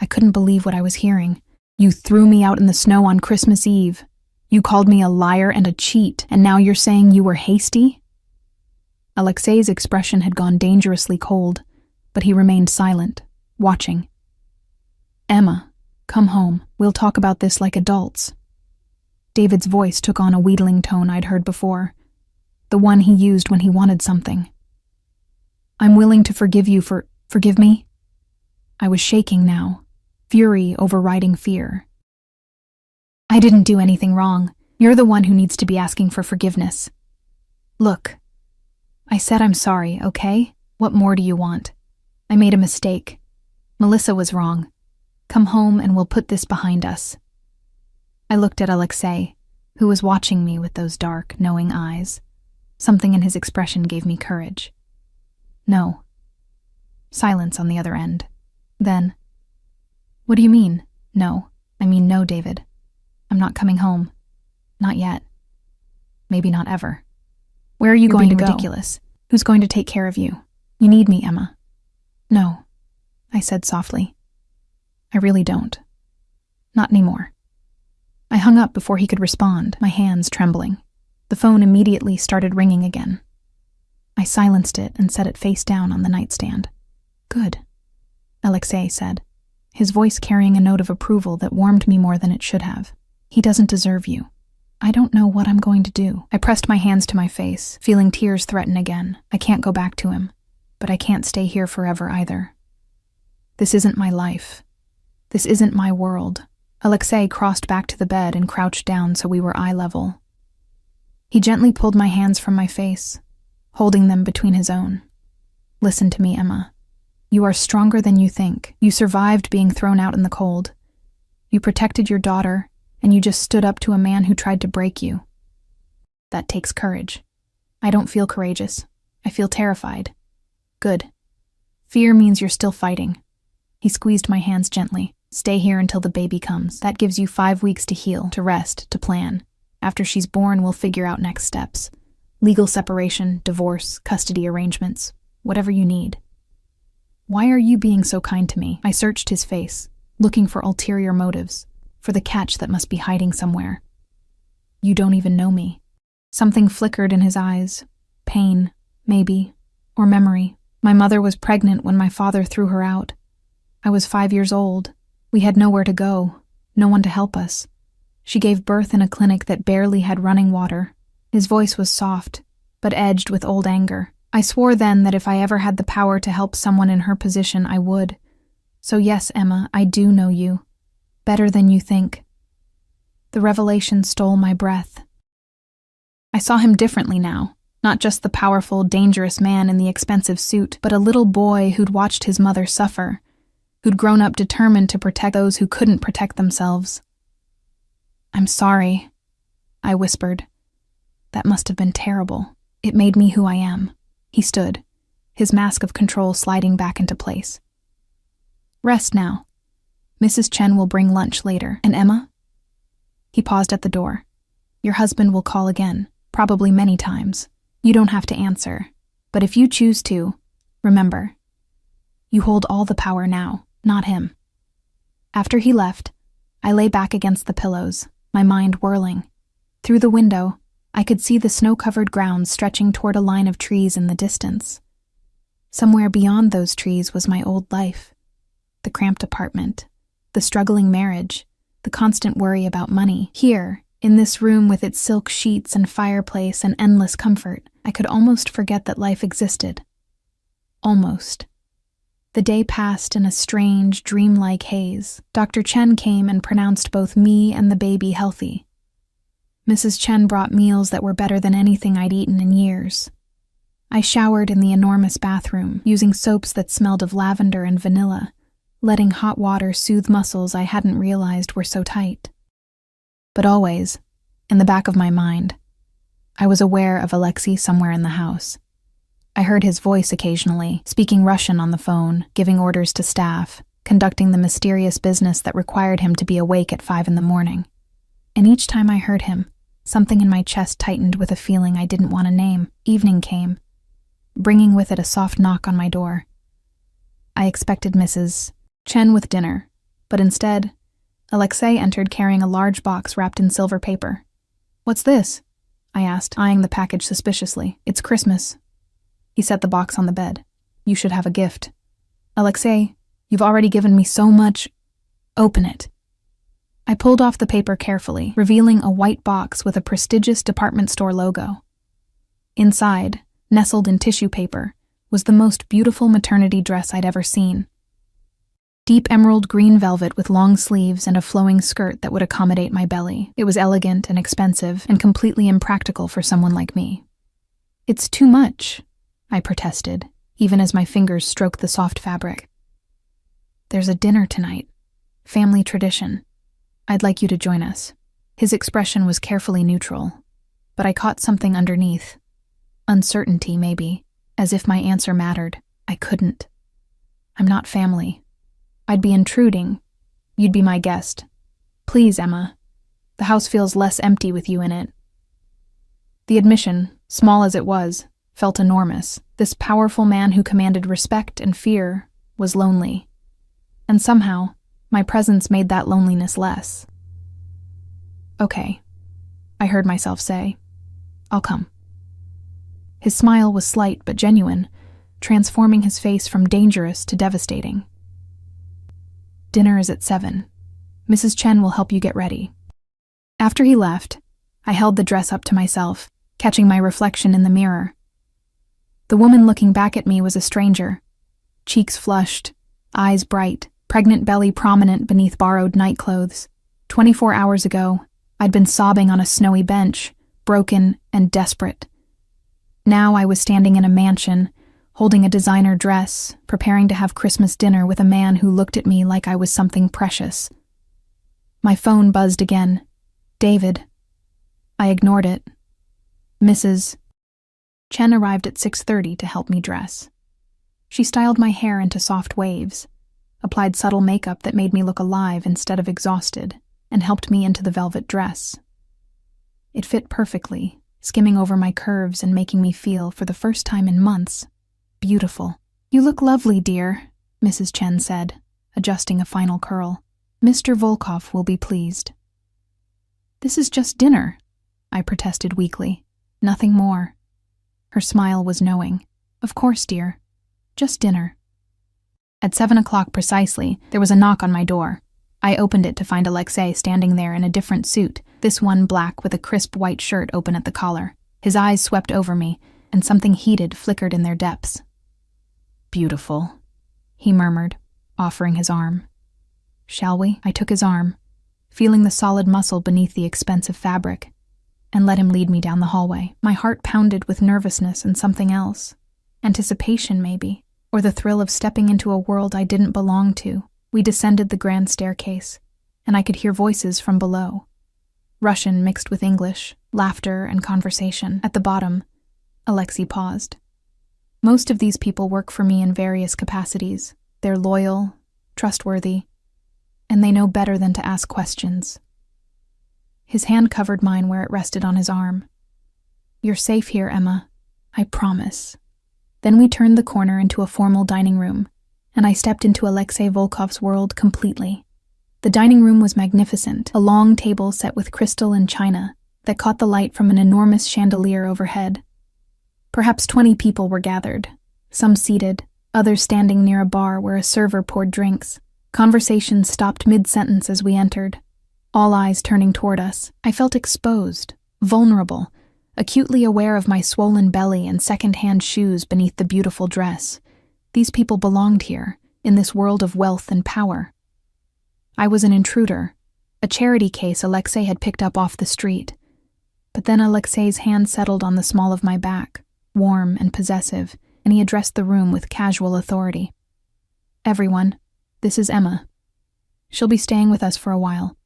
I couldn't believe what I was hearing. You threw me out in the snow on Christmas Eve. You called me a liar and a cheat, and now you're saying you were hasty? Alexei's expression had gone dangerously cold, but he remained silent, watching. Emma, come home. We'll talk about this like adults. David's voice took on a wheedling tone I'd heard before, the one he used when he wanted something. I'm willing to forgive you for... Forgive me? I was shaking now, fury overriding fear. I didn't do anything wrong. You're the one who needs to be asking for forgiveness. Look, I said I'm sorry, okay? What more do you want? I made a mistake. Melissa was wrong. Come home and we'll put this behind us. I looked at Alexei, who was watching me with those dark, knowing eyes. Something in his expression gave me courage. No. Silence on the other end. Then, what do you mean, no? I mean no, David. I'm not coming home. Not yet. Maybe not ever. Where are you going to go? Ridiculous. Who's going to take care of you? You need me, Emma. No, I said softly. I really don't. Not anymore. I hung up before he could respond, my hands trembling. The phone immediately started ringing again. I silenced it and set it face down on the nightstand. Good, Alexei said, his voice carrying a note of approval that warmed me more than it should have. He doesn't deserve you. I don't know what I'm going to do. I pressed my hands to my face, feeling tears threaten again. I can't go back to him, but I can't stay here forever either. This isn't my life. This isn't my world. Alexei crossed back to the bed and crouched down so we were eye level. He gently pulled my hands from my face, holding them between his own. Listen to me, Emma. You are stronger than you think. You survived being thrown out in the cold. You protected your daughter, and you just stood up to a man who tried to break you. That takes courage. I don't feel courageous. I feel terrified. Good. Fear means you're still fighting. He squeezed my hands gently. Stay here until the baby comes. That gives you 5 weeks to heal, to rest, to plan. After she's born, we'll figure out next steps. Legal separation, divorce, custody arrangements, whatever you need. Why are you being so kind to me? I searched his face, looking for ulterior motives, for the catch that must be hiding somewhere. You don't even know me. Something flickered in his eyes. Pain, maybe, or memory. My mother was pregnant when my father threw her out. I was 5 years old. We had nowhere to go, no one to help us. She gave birth in a clinic that barely had running water. His voice was soft, but edged with old anger. I swore then that if I ever had the power to help someone in her position, I would. So yes, Emma, I do know you. Better than you think. The revelation stole my breath. I saw him differently now. Not just the powerful, dangerous man in the expensive suit, but a little boy who'd watched his mother suffer, who'd grown up determined to protect those who couldn't protect themselves. I'm sorry, I whispered. That must have been terrible. It made me who I am. He stood, his mask of control sliding back into place. Rest now. Mrs. Chen will bring lunch later. And Emma? He paused at the door. Your husband will call again, probably many times. You don't have to answer. But if you choose to, remember, you hold all the power now, not him. After he left, I lay back against the pillows, my mind whirling. Through the window, I could see the snow-covered grounds stretching toward a line of trees in the distance. Somewhere beyond those trees was my old life. The cramped apartment, the struggling marriage, the constant worry about money. Here, in this room with its silk sheets and fireplace and endless comfort, I could almost forget that life existed. Almost. The day passed in a strange, dreamlike haze. Dr. Chen came and pronounced both me and the baby healthy. Mrs. Chen brought meals that were better than anything I'd eaten in years. I showered in the enormous bathroom, using soaps that smelled of lavender and vanilla, letting hot water soothe muscles I hadn't realized were so tight. But always, in the back of my mind, I was aware of Alexei somewhere in the house. I heard his voice occasionally, speaking Russian on the phone, giving orders to staff, conducting the mysterious business that required him to be awake at 5 a.m. And each time I heard him, something in my chest tightened with a feeling I didn't want to name. Evening came, bringing with it a soft knock on my door. I expected Mrs. Chen with dinner, but instead, Alexei entered carrying a large box wrapped in silver paper. What's this? I asked, eyeing the package suspiciously. It's Christmas. He set the box on the bed. You should have a gift. Alexei, you've already given me so much. Open it. I pulled off the paper carefully, revealing a white box with a prestigious department store logo. Inside, nestled in tissue paper, was the most beautiful maternity dress I'd ever seen. Deep emerald green velvet with long sleeves and a flowing skirt that would accommodate my belly. It was elegant and expensive and completely impractical for someone like me. It's too much, I protested, even as my fingers stroked the soft fabric. There's a dinner tonight. Family tradition. I'd like you to join us. His expression was carefully neutral, but I caught something underneath. Uncertainty, maybe, as if my answer mattered. I couldn't. I'm not family. I'd be intruding. You'd be my guest. Please, Emma. The house feels less empty with you in it. The admission, small as it was, felt enormous. This powerful man who commanded respect and fear was lonely. And somehow, my presence made that loneliness less. Okay, I heard myself say. I'll come. His smile was slight but genuine, transforming his face from dangerous to devastating. Dinner is at 7. Mrs. Chen will help you get ready. After he left, I held the dress up to myself, catching my reflection in the mirror. The woman looking back at me was a stranger. Cheeks flushed, eyes bright, pregnant belly prominent beneath borrowed nightclothes. 24 hours ago, I'd been sobbing on a snowy bench, broken and desperate. Now I was standing in a mansion, holding a designer dress, preparing to have Christmas dinner with a man who looked at me like I was something precious. My phone buzzed again. David. I ignored it. Mrs. Chen arrived at 6:30 to help me dress. She styled my hair into soft waves, applied subtle makeup that made me look alive instead of exhausted, and helped me into the velvet dress. It fit perfectly, skimming over my curves and making me feel, for the first time in months, beautiful. "You look lovely, dear," Mrs. Chen said, adjusting a final curl. "Mr. Volkov will be pleased." "This is just dinner," I protested weakly. "Nothing more." Her smile was knowing. "Of course, dear. Just dinner." At 7 o'clock precisely, there was a knock on my door. I opened it to find Alexei standing there in a different suit, this one black with a crisp white shirt open at the collar. His eyes swept over me, and something heated flickered in their depths. "Beautiful," he murmured, offering his arm. "Shall we?" I took his arm, feeling the solid muscle beneath the expensive fabric, and let him lead me down the hallway. My heart pounded with nervousness and something else. Anticipation, maybe, or the thrill of stepping into a world I didn't belong to. We descended the grand staircase, and I could hear voices from below. Russian mixed with English, laughter and conversation. At the bottom, Alexei paused. Most of these people work for me in various capacities. They're loyal, trustworthy, and they know better than to ask questions. His hand covered mine where it rested on his arm. "You're safe here, Emma. I promise." Then we turned the corner into a formal dining room, and I stepped into Alexei Volkov's world completely. The dining room was magnificent, a long table set with crystal and china that caught the light from an enormous chandelier overhead. Perhaps 20 people were gathered, some seated, others standing near a bar where a server poured drinks. Conversation stopped mid-sentence as we entered, all eyes turning toward us. I felt exposed, vulnerable, acutely aware of my swollen belly and second-hand shoes beneath the beautiful dress. These people belonged here, in this world of wealth and power. I was an intruder, a charity case Alexei had picked up off the street. But then Alexei's hand settled on the small of my back, warm and possessive, and he addressed the room with casual authority. "Everyone, this is Emma. She'll be staying with us for a while.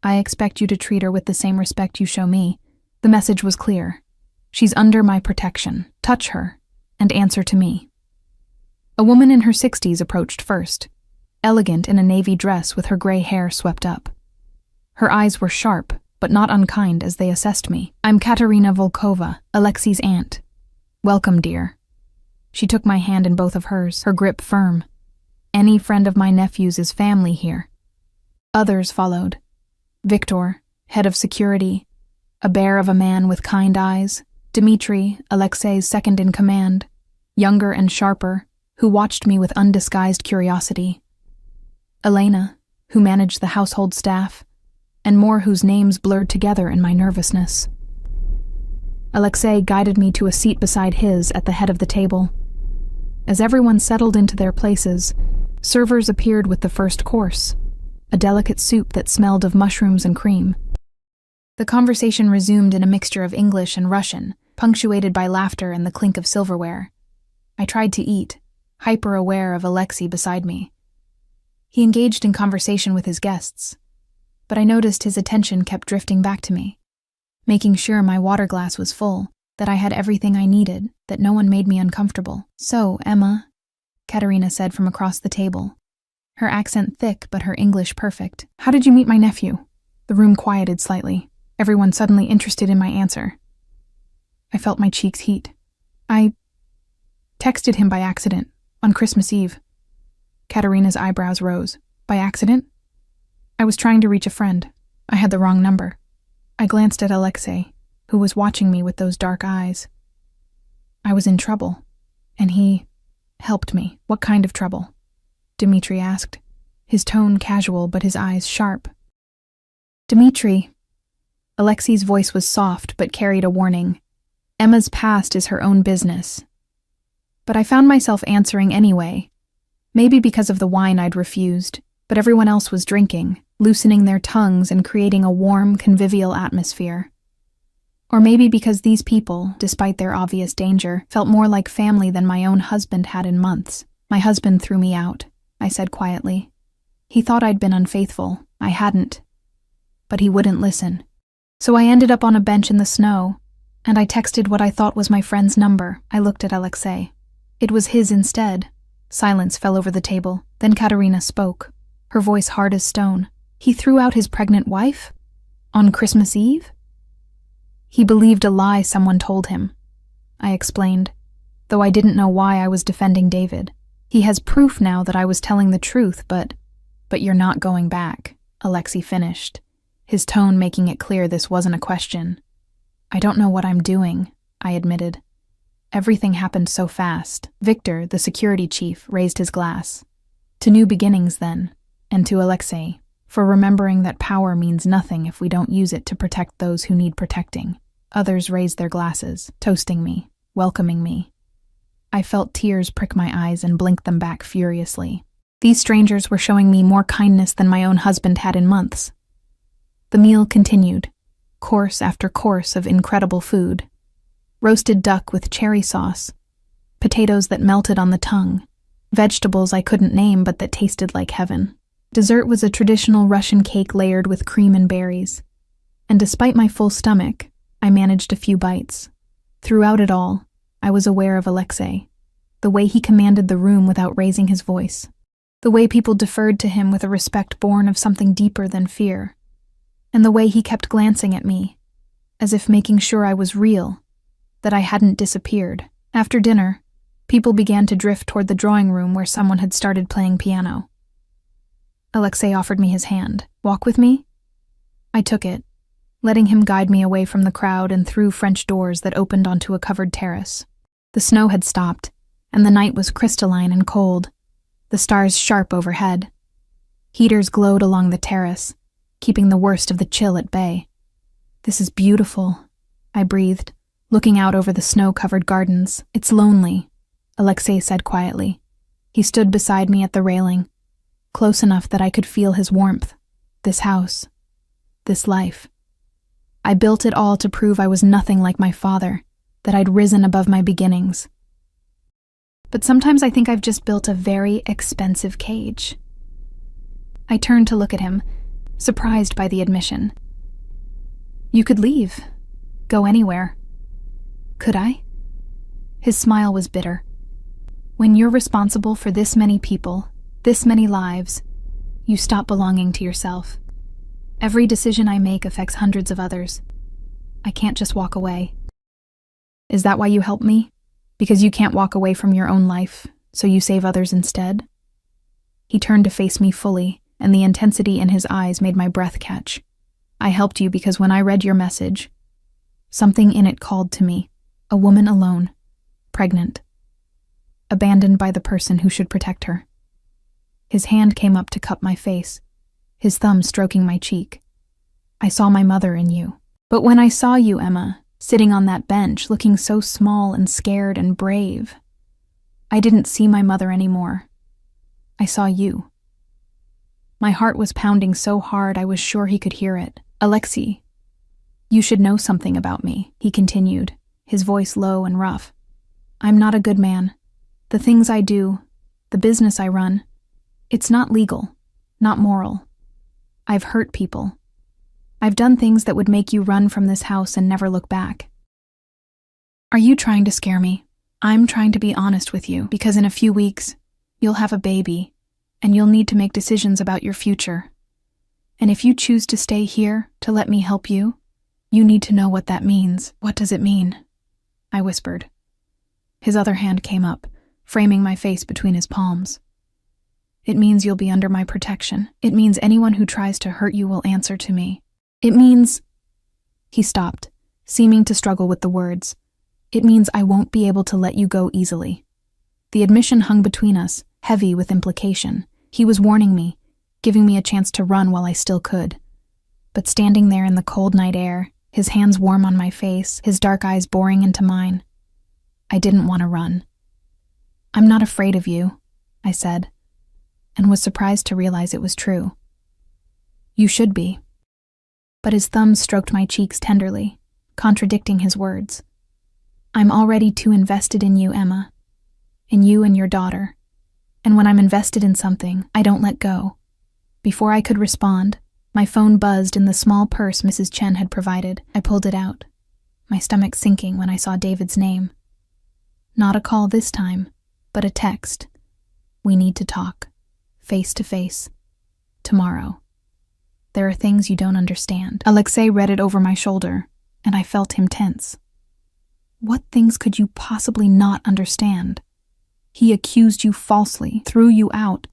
I expect you to treat her with the same respect you show me." The message was clear. She's under my protection. Touch her, and answer to me. A woman in her 60s approached first, elegant in a navy dress with her gray hair swept up. Her eyes were sharp, but not unkind as they assessed me. "I'm Katerina Volkova, Alexei's aunt. Welcome, dear." She took my hand in both of hers, her grip firm. "Any friend of my nephew's is family here." Others followed. Victor, head of security, a bear of a man with kind eyes, Dmitri, Alexei's second-in-command, younger and sharper, who watched me with undisguised curiosity, Elena, who managed the household staff, and more whose names blurred together in my nervousness. Alexei guided me to a seat beside his at the head of the table. As everyone settled into their places, servers appeared with the first course, a delicate soup that smelled of mushrooms and cream. The conversation resumed in a mixture of English and Russian, punctuated by laughter and the clink of silverware. I tried to eat, hyper-aware of Alexei beside me. He engaged in conversation with his guests, but I noticed his attention kept drifting back to me, making sure my water glass was full, that I had everything I needed, that no one made me uncomfortable. "So, Emma," Katerina said from across the table, her accent thick but her English perfect. "How did you meet my nephew?" The room quieted slightly, everyone suddenly interested in my answer. I felt my cheeks heat. "I texted him by accident, on Christmas Eve." Katerina's eyebrows rose. "By accident?" "I was trying to reach a friend. I had the wrong number." I glanced at Alexei, who was watching me with those dark eyes. I was in trouble, and he helped me. "What kind of trouble?" Dmitri asked, his tone casual but his eyes sharp. "Dmitri." Alexei's voice was soft but carried a warning. "Emma's past is her own business." But I found myself answering anyway, maybe because of the wine I'd refused, but everyone else was drinking, loosening their tongues and creating a warm, convivial atmosphere. Or maybe because these people, despite their obvious danger, felt more like family than my own husband had in months. "My husband threw me out," I said quietly. "He thought I'd been unfaithful. I hadn't. But he wouldn't listen. So I ended up on a bench in the snow, and I texted what I thought was my friend's number. I looked at Alexei. It was his instead. Silence fell over the table. Then Katerina spoke, her voice hard as stone. He threw out his pregnant wife? On Christmas Eve? He believed a lie someone told him. I explained, though I didn't know why I was defending David. He has proof now that I was telling the truth, but you're not going back, Alexei finished, his tone making it clear this wasn't a question. I don't know what I'm doing, I admitted. Everything happened so fast. Victor, the security chief, raised his glass. To new beginnings, then, and to Alexei, for remembering that power means nothing if we don't use it to protect those who need protecting. Others raised their glasses, toasting me, welcoming me. I felt tears prick my eyes and blinked them back furiously. These strangers were showing me more kindness than my own husband had in months. The meal continued, course after course of incredible food. Roasted duck with cherry sauce, potatoes that melted on the tongue, vegetables I couldn't name but that tasted like heaven. Dessert was a traditional Russian cake layered with cream and berries. And despite my full stomach, I managed a few bites. Throughout it all, I was aware of Alexei, the way he commanded the room without raising his voice, the way people deferred to him with a respect born of something deeper than fear, and the way he kept glancing at me, as if making sure I was real, that I hadn't disappeared. After dinner, people began to drift toward the drawing room where someone had started playing piano. Alexei offered me his hand. Walk with me? I took it, letting him guide me away from the crowd and through French doors that opened onto a covered terrace. The snow had stopped, and the night was crystalline and cold, the stars sharp overhead. Heaters glowed along the terrace, keeping the worst of the chill at bay. This is beautiful, I breathed, looking out over the snow-covered gardens. It's lonely, Alexei said quietly. He stood beside me at the railing, close enough that I could feel his warmth. This house, this life. I built it all to prove I was nothing like my father, that I'd risen above my beginnings. But sometimes I think I've just built a very expensive cage. I turned to look at him, surprised by the admission. You could leave, go anywhere. Could I? His smile was bitter. When you're responsible for this many people, this many lives, you stop belonging to yourself. Every decision I make affects hundreds of others. I can't just walk away. Is that why you help me? Because you can't walk away from your own life, so you save others instead? He turned to face me fully, and the intensity in his eyes made my breath catch. I helped you because when I read your message, something in it called to me. A woman alone, pregnant, abandoned by the person who should protect her. His hand came up to cup my face, his thumb stroking my cheek. I saw my mother in you. But when I saw you, Emma, sitting on that bench, looking so small and scared and brave, I didn't see my mother anymore. I saw you. My heart was pounding so hard I was sure he could hear it. Alexei, you should know something about me, he continued, his voice low and rough. I'm not a good man. The things I do, the business I run, it's not legal, not moral. I've hurt people. I've done things that would make you run from this house and never look back. Are you trying to scare me? I'm trying to be honest with you, because in a few weeks, you'll have a baby, and you'll need to make decisions about your future. And if you choose to stay here to let me help you, you need to know what that means. What does it mean? I whispered. His other hand came up, framing my face between his palms. It means you'll be under my protection. It means anyone who tries to hurt you will answer to me. It means... He stopped, seeming to struggle with the words. It means I won't be able to let you go easily. The admission hung between us, heavy with implication. He was warning me, giving me a chance to run while I still could. But standing there in the cold night air, his hands warm on my face, his dark eyes boring into mine, I didn't want to run. I'm not afraid of you, I said, and was surprised to realize it was true. You should be. But his thumbs stroked my cheeks tenderly, contradicting his words. I'm already too invested in you, Emma. In you and your daughter. And when I'm invested in something, I don't let go. Before I could respond, my phone buzzed in the small purse Mrs. Chen had provided. I pulled it out. my stomach sinking when I saw David's name. Not a call this time, but a text. We need to talk, face to face, tomorrow. There are things you don't understand. Alexei read it over my shoulder, and I felt him tense. What things could you possibly not understand? He accused you falsely, threw you out,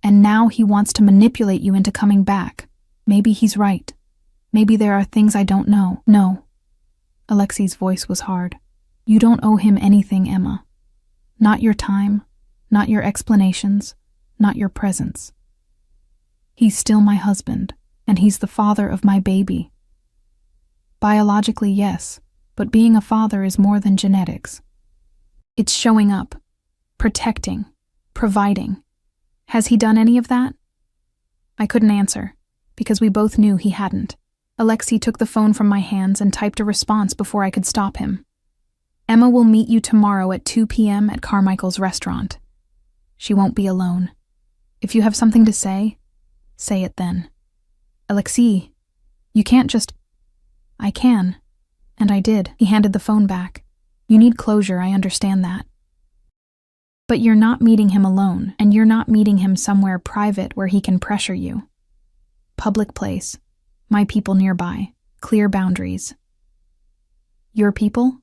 and now he wants to manipulate you into coming back. Maybe he's right. Maybe there are things I don't know. No. Alexei's voice was hard. You don't owe him anything, Emma. Not your time, not your explanations, not your presence. He's still my husband, and he's the father of my baby. Biologically, yes, but being a father is more than genetics. It's showing up, protecting, providing. Has he done any of that? I couldn't answer, because we both knew he hadn't. Alexei took the phone from my hands and typed a response before I could stop him. Emma will meet you tomorrow at 2 p.m. at Carmichael's restaurant. She won't be alone. If you have something to say it then. Alexei, you can't just... I can. And I did. He handed the phone back. You need closure, I understand that. But you're not meeting him alone, and you're not meeting him somewhere private where he can pressure you. Public place. My people nearby. Clear boundaries. Your people?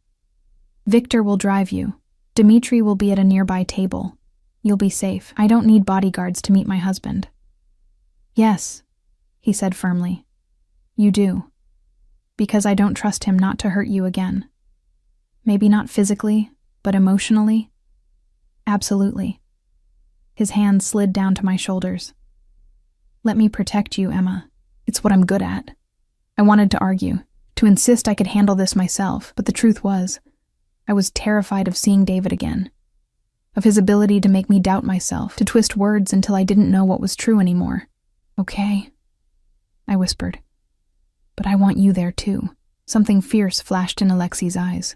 Victor will drive you. Dmitri will be at a nearby table. You'll be safe. I don't need bodyguards to meet my husband. Yes, he said firmly. You do. Because I don't trust him not to hurt you again. Maybe not physically, but emotionally. Absolutely. His hand slid down to my shoulders. Let me protect you, Emma. It's what I'm good at. I wanted to argue, to insist I could handle this myself, but the truth was, I was terrified of seeing David again, of his ability to make me doubt myself, to twist words until I didn't know what was true anymore. Okay, I whispered. But I want you there too. Something fierce flashed in Alexei's eyes.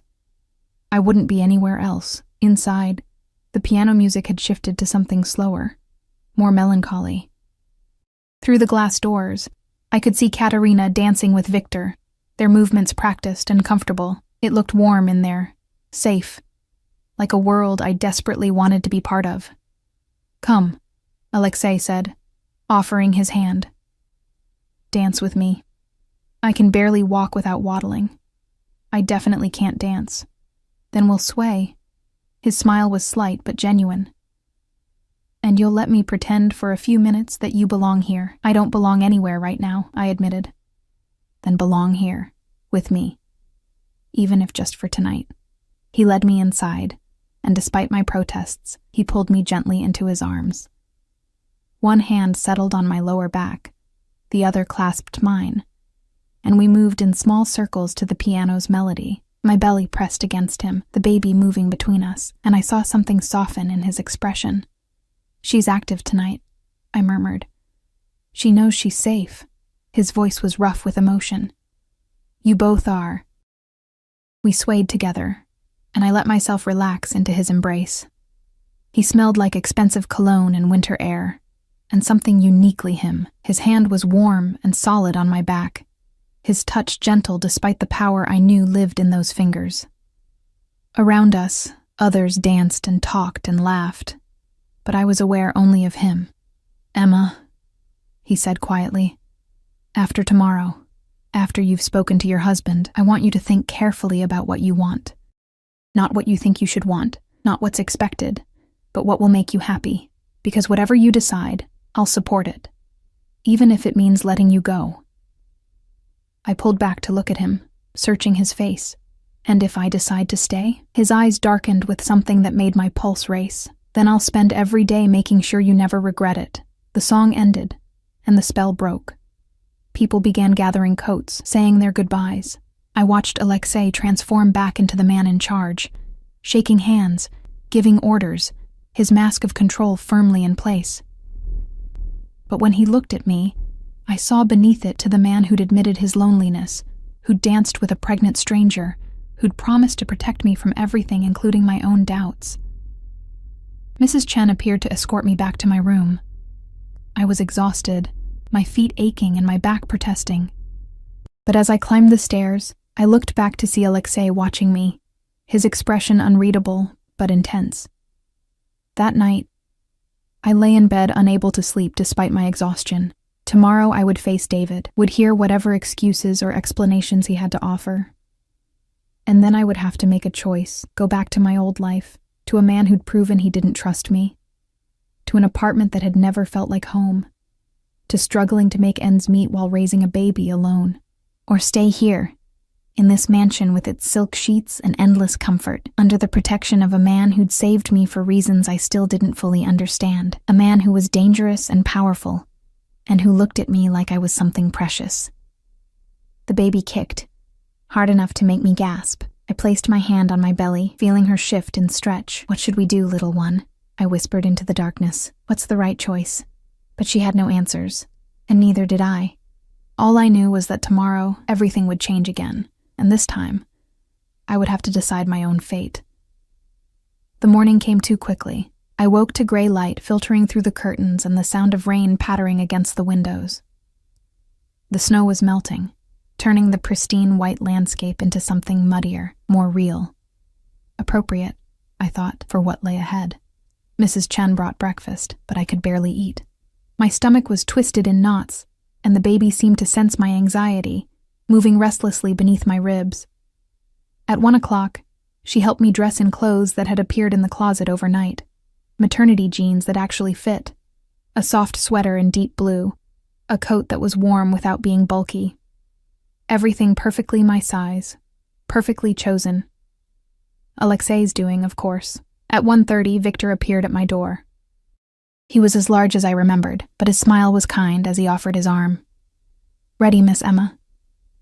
I wouldn't be anywhere else. Inside, the piano music had shifted to something slower, more melancholy. Through the glass doors, I could see Katerina dancing with Victor, their movements practiced and comfortable. It looked warm in there, safe, like a world I desperately wanted to be part of. Come, Alexei said, offering his hand. Dance with me. I can barely walk without waddling. I definitely can't dance. Then we'll sway. His smile was slight but genuine. And you'll let me pretend for a few minutes that you belong here. I don't belong anywhere right now, I admitted. Then belong here, with me. Even if just for tonight. He led me inside, and despite my protests, he pulled me gently into his arms. One hand settled on my lower back, the other clasped mine, and we moved in small circles to the piano's melody. My belly pressed against him, the baby moving between us, and I saw something soften in his expression. She's active tonight, I murmured. She knows she's safe. His voice was rough with emotion. You both are. We swayed together, and I let myself relax into his embrace. He smelled like expensive cologne and winter air, and something uniquely him. His hand was warm and solid on my back, his touch gentle despite the power I knew lived in those fingers. Around us, others danced and talked and laughed, but I was aware only of him. Emma, he said quietly, after tomorrow, after you've spoken to your husband, I want you to think carefully about what you want. Not what you think you should want, not what's expected, but what will make you happy, because whatever you decide, I'll support it, even if it means letting you go. I pulled back to look at him, searching his face. And if I decide to stay? His eyes darkened with something that made my pulse race. Then I'll spend every day making sure you never regret it. The song ended, and the spell broke. People began gathering coats, saying their goodbyes. I watched Alexei transform back into the man in charge, shaking hands, giving orders, his mask of control firmly in place. But when he looked at me, I saw beneath it to the man who'd admitted his loneliness, who'd danced with a pregnant stranger, who'd promised to protect me from everything, including my own doubts. Mrs. Chen appeared to escort me back to my room. I was exhausted, my feet aching and my back protesting. But as I climbed the stairs, I looked back to see Alexei watching me, his expression unreadable but intense. That night, I lay in bed unable to sleep despite my exhaustion. Tomorrow I would face David, would hear whatever excuses or explanations he had to offer. And then I would have to make a choice, go back to my old life, to a man who'd proven he didn't trust me, to an apartment that had never felt like home, to struggling to make ends meet while raising a baby alone, or stay here, in this mansion with its silk sheets and endless comfort, under the protection of a man who'd saved me for reasons I still didn't fully understand, a man who was dangerous and powerful, and who looked at me like I was something precious. The baby kicked, hard enough to make me gasp. I placed my hand on my belly, feeling her shift and stretch. "What should we do, little one?" I whispered into the darkness. "What's the right choice?" But she had no answers, and neither did I. All I knew was that tomorrow everything would change again, and this time, I would have to decide my own fate. The morning came too quickly. I woke to gray light filtering through the curtains and the sound of rain pattering against the windows. The snow was melting, turning the pristine white landscape into something muddier, more real. Appropriate, I thought, for what lay ahead. Mrs. Chen brought breakfast, but I could barely eat. My stomach was twisted in knots, and the baby seemed to sense my anxiety, moving restlessly beneath my ribs. At 1 o'clock, she helped me dress in clothes that had appeared in the closet overnight. Maternity jeans that actually fit, a soft sweater in deep blue, a coat that was warm without being bulky. Everything perfectly my size, perfectly chosen. Alexei's doing, of course. At 1:30, Victor appeared at my door. He was as large as I remembered, but his smile was kind as he offered his arm. "Ready, Miss Emma?"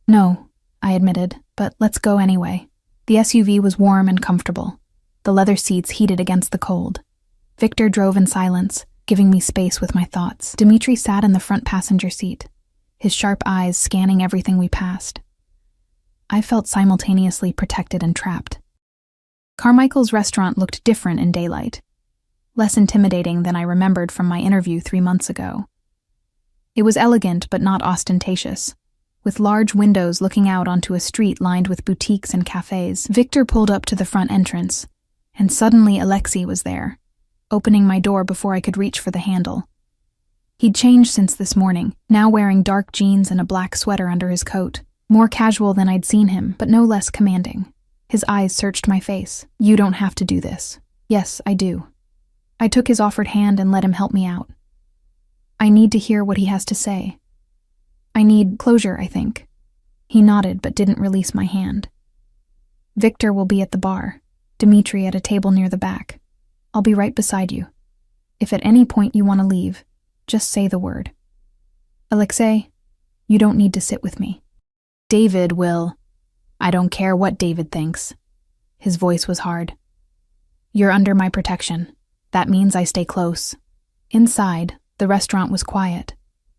"No," I admitted, "but let's go anyway." The SUV was warm and comfortable, the leather seats heated against the cold. Victor drove in silence, giving me space with my thoughts. Dimitri sat in the front passenger seat, his sharp eyes scanning everything we passed. I felt simultaneously protected and trapped. Carmichael's restaurant looked different in daylight, less intimidating than I remembered from my interview 3 months ago. It was elegant but not ostentatious, with large windows looking out onto a street lined with boutiques and cafes. Victor pulled up to the front entrance, and suddenly Alexei was there, opening my door before I could reach for the handle. He'd changed since this morning, now wearing dark jeans and a black sweater under his coat, more casual than I'd seen him, but no less commanding. His eyes searched my face. "You don't have to do this." "Yes, I do." I took his offered hand and let him help me out. "I need to hear what he has to say. I need closure, I think." He nodded but didn't release my hand. "Victor will be at the bar, Dimitri at a table near the back. I'll be right beside you. If at any point you want to leave, just say the word. Alexei, you don't need to sit with me. David will. I don't care what David thinks." His voice was hard. "You're under my protection. That means I stay close." Inside, the restaurant was quiet.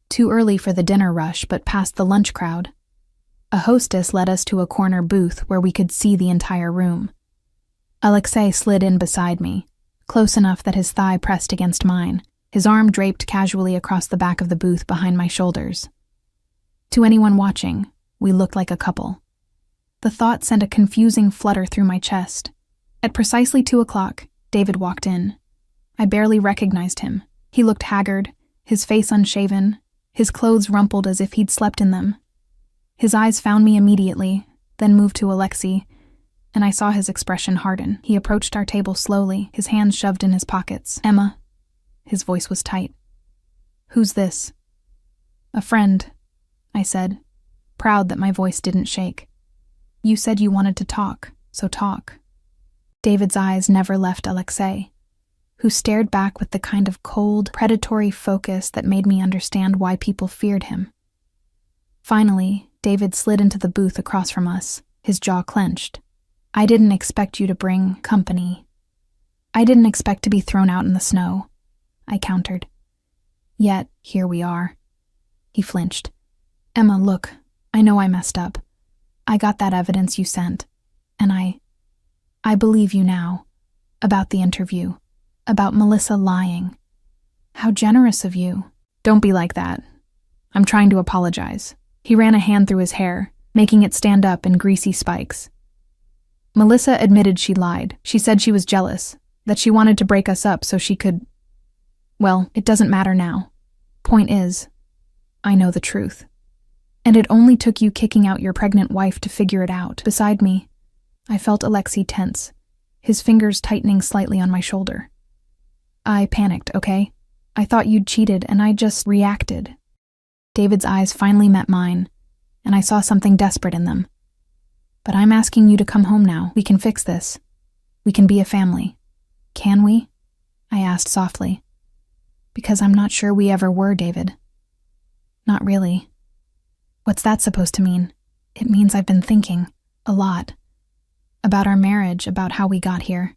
Too early for the dinner rush, but past the lunch crowd. A hostess led us to a corner booth where we could see the entire room. Alexei slid in beside me, close enough that his thigh pressed against mine, his arm draped casually across the back of the booth behind my shoulders. To anyone watching, we looked like a couple. The thought sent a confusing flutter through my chest. At precisely 2 o'clock, David walked in. I barely recognized him. He looked haggard, his face unshaven, his clothes rumpled as if he'd slept in them. His eyes found me immediately, then moved to Alexei, and I saw his expression harden. He approached our table slowly, his hands shoved in his pockets. "Emma." His voice was tight. "Who's this?" "A friend," I said, proud that my voice didn't shake. "You said you wanted to talk, so talk." David's eyes never left Alexei, who stared back with the kind of cold, predatory focus that made me understand why people feared him. Finally, David slid into the booth across from us, his jaw clenched. "I didn't expect you to bring company. I didn't expect to be thrown out in the snow," I countered. "Yet, here we are." He flinched. "Emma, look, I know I messed up. I got that evidence you sent, and I believe you now. About the interview. About Melissa lying. How generous of you." "Don't be like that. I'm trying to apologize." He ran a hand through his hair, making it stand up in greasy spikes. Melissa admitted she lied. She said she was jealous, that she wanted to break us up so she could… Well, it doesn't matter now. Point is, I know the truth. And it only took you kicking out your pregnant wife to figure it out. Beside me, I felt Alexei tense, his fingers tightening slightly on my shoulder. I panicked, okay? I thought you'd cheated and I just reacted. David's eyes finally met mine, and I saw something desperate in them. But I'm asking you to come home now. We can fix this. We can be a family. Can we? I asked softly. Because I'm not sure we ever were, David. Not really. What's that supposed to mean? It means I've been thinking, a lot, about our marriage, about how we got here.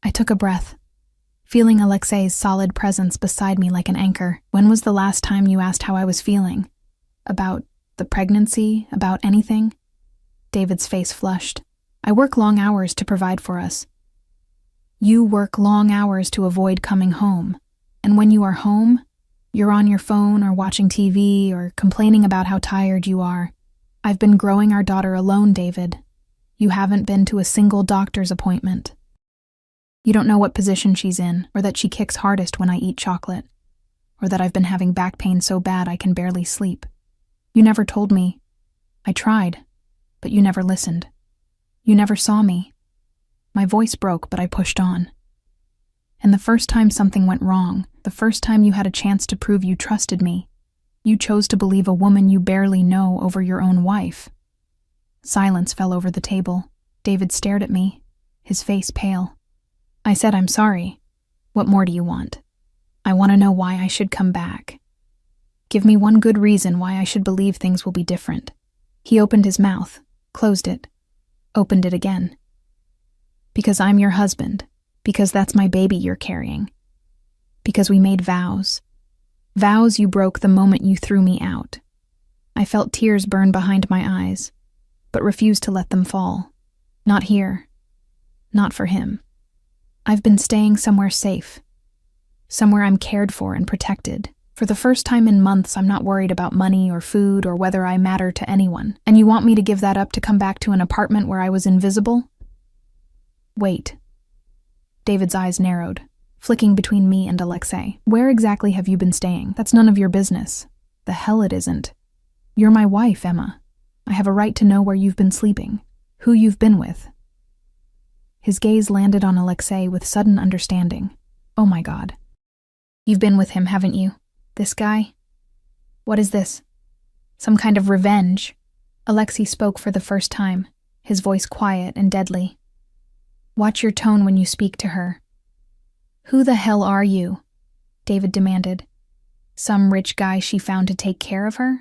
I took a breath, feeling Alexei's solid presence beside me like an anchor. When was the last time you asked how I was feeling? About the pregnancy? About anything? David's face flushed. I work long hours to provide for us. You work long hours to avoid coming home. And when you are home, you're on your phone or watching TV or complaining about how tired you are. I've been growing our daughter alone, David. You haven't been to a single doctor's appointment. You don't know what position she's in, or that she kicks hardest when I eat chocolate, or that I've been having back pain so bad I can barely sleep. You never told me. I tried, but you never listened. You never saw me. My voice broke, but I pushed on. And the first time something went wrong, the first time you had a chance to prove you trusted me, you chose to believe a woman you barely know over your own wife. Silence fell over the table. David stared at me, his face pale. I said, I'm sorry. What more do you want? I want to know why I should come back. Give me one good reason why I should believe things will be different. He opened his mouth, closed it, opened it again. Because I'm your husband. Because that's my baby you're carrying. Because we made vows. Vows you broke the moment you threw me out. I felt tears burn behind my eyes, but refused to let them fall. Not here. Not for him. I've been staying somewhere safe. Somewhere I'm cared for and protected. For the first time in months, I'm not worried about money or food or whether I matter to anyone. And you want me to give that up to come back to an apartment where I was invisible? Wait. David's eyes narrowed, flicking between me and Alexei. Where exactly have you been staying? That's none of your business. The hell it isn't. You're my wife, Emma. I have a right to know where you've been sleeping, who you've been with. His gaze landed on Alexei with sudden understanding. Oh my God. You've been with him, haven't you? This guy? What is this? Some kind of revenge? Alexei spoke for the first time, his voice quiet and deadly. Watch your tone when you speak to her. Who the hell are you? David demanded. Some rich guy she found to take care of her?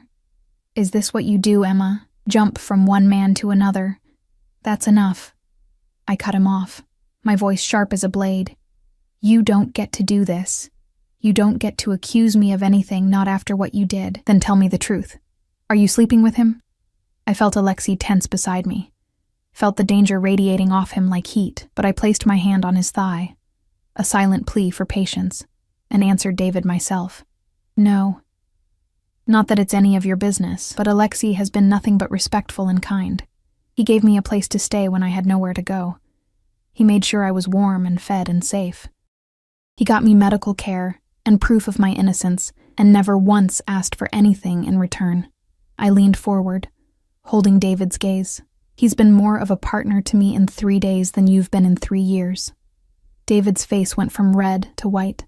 Is this what you do, Emma? Jump from one man to another? That's enough. I cut him off, my voice sharp as a blade. You don't get to do this. You don't get to accuse me of anything not after what you did. Then tell me the truth. Are you sleeping with him? I felt Alexei tense beside me. Felt the danger radiating off him like heat, but I placed my hand on his thigh, a silent plea for patience, and answered David myself. No. Not that it's any of your business, but Alexei has been nothing but respectful and kind. He gave me a place to stay when I had nowhere to go. He made sure I was warm and fed and safe. He got me medical care and proof of my innocence, and never once asked for anything in return. I leaned forward, holding David's gaze. He's been more of a partner to me in 3 days than you've been in 3 years. David's face went from red to white.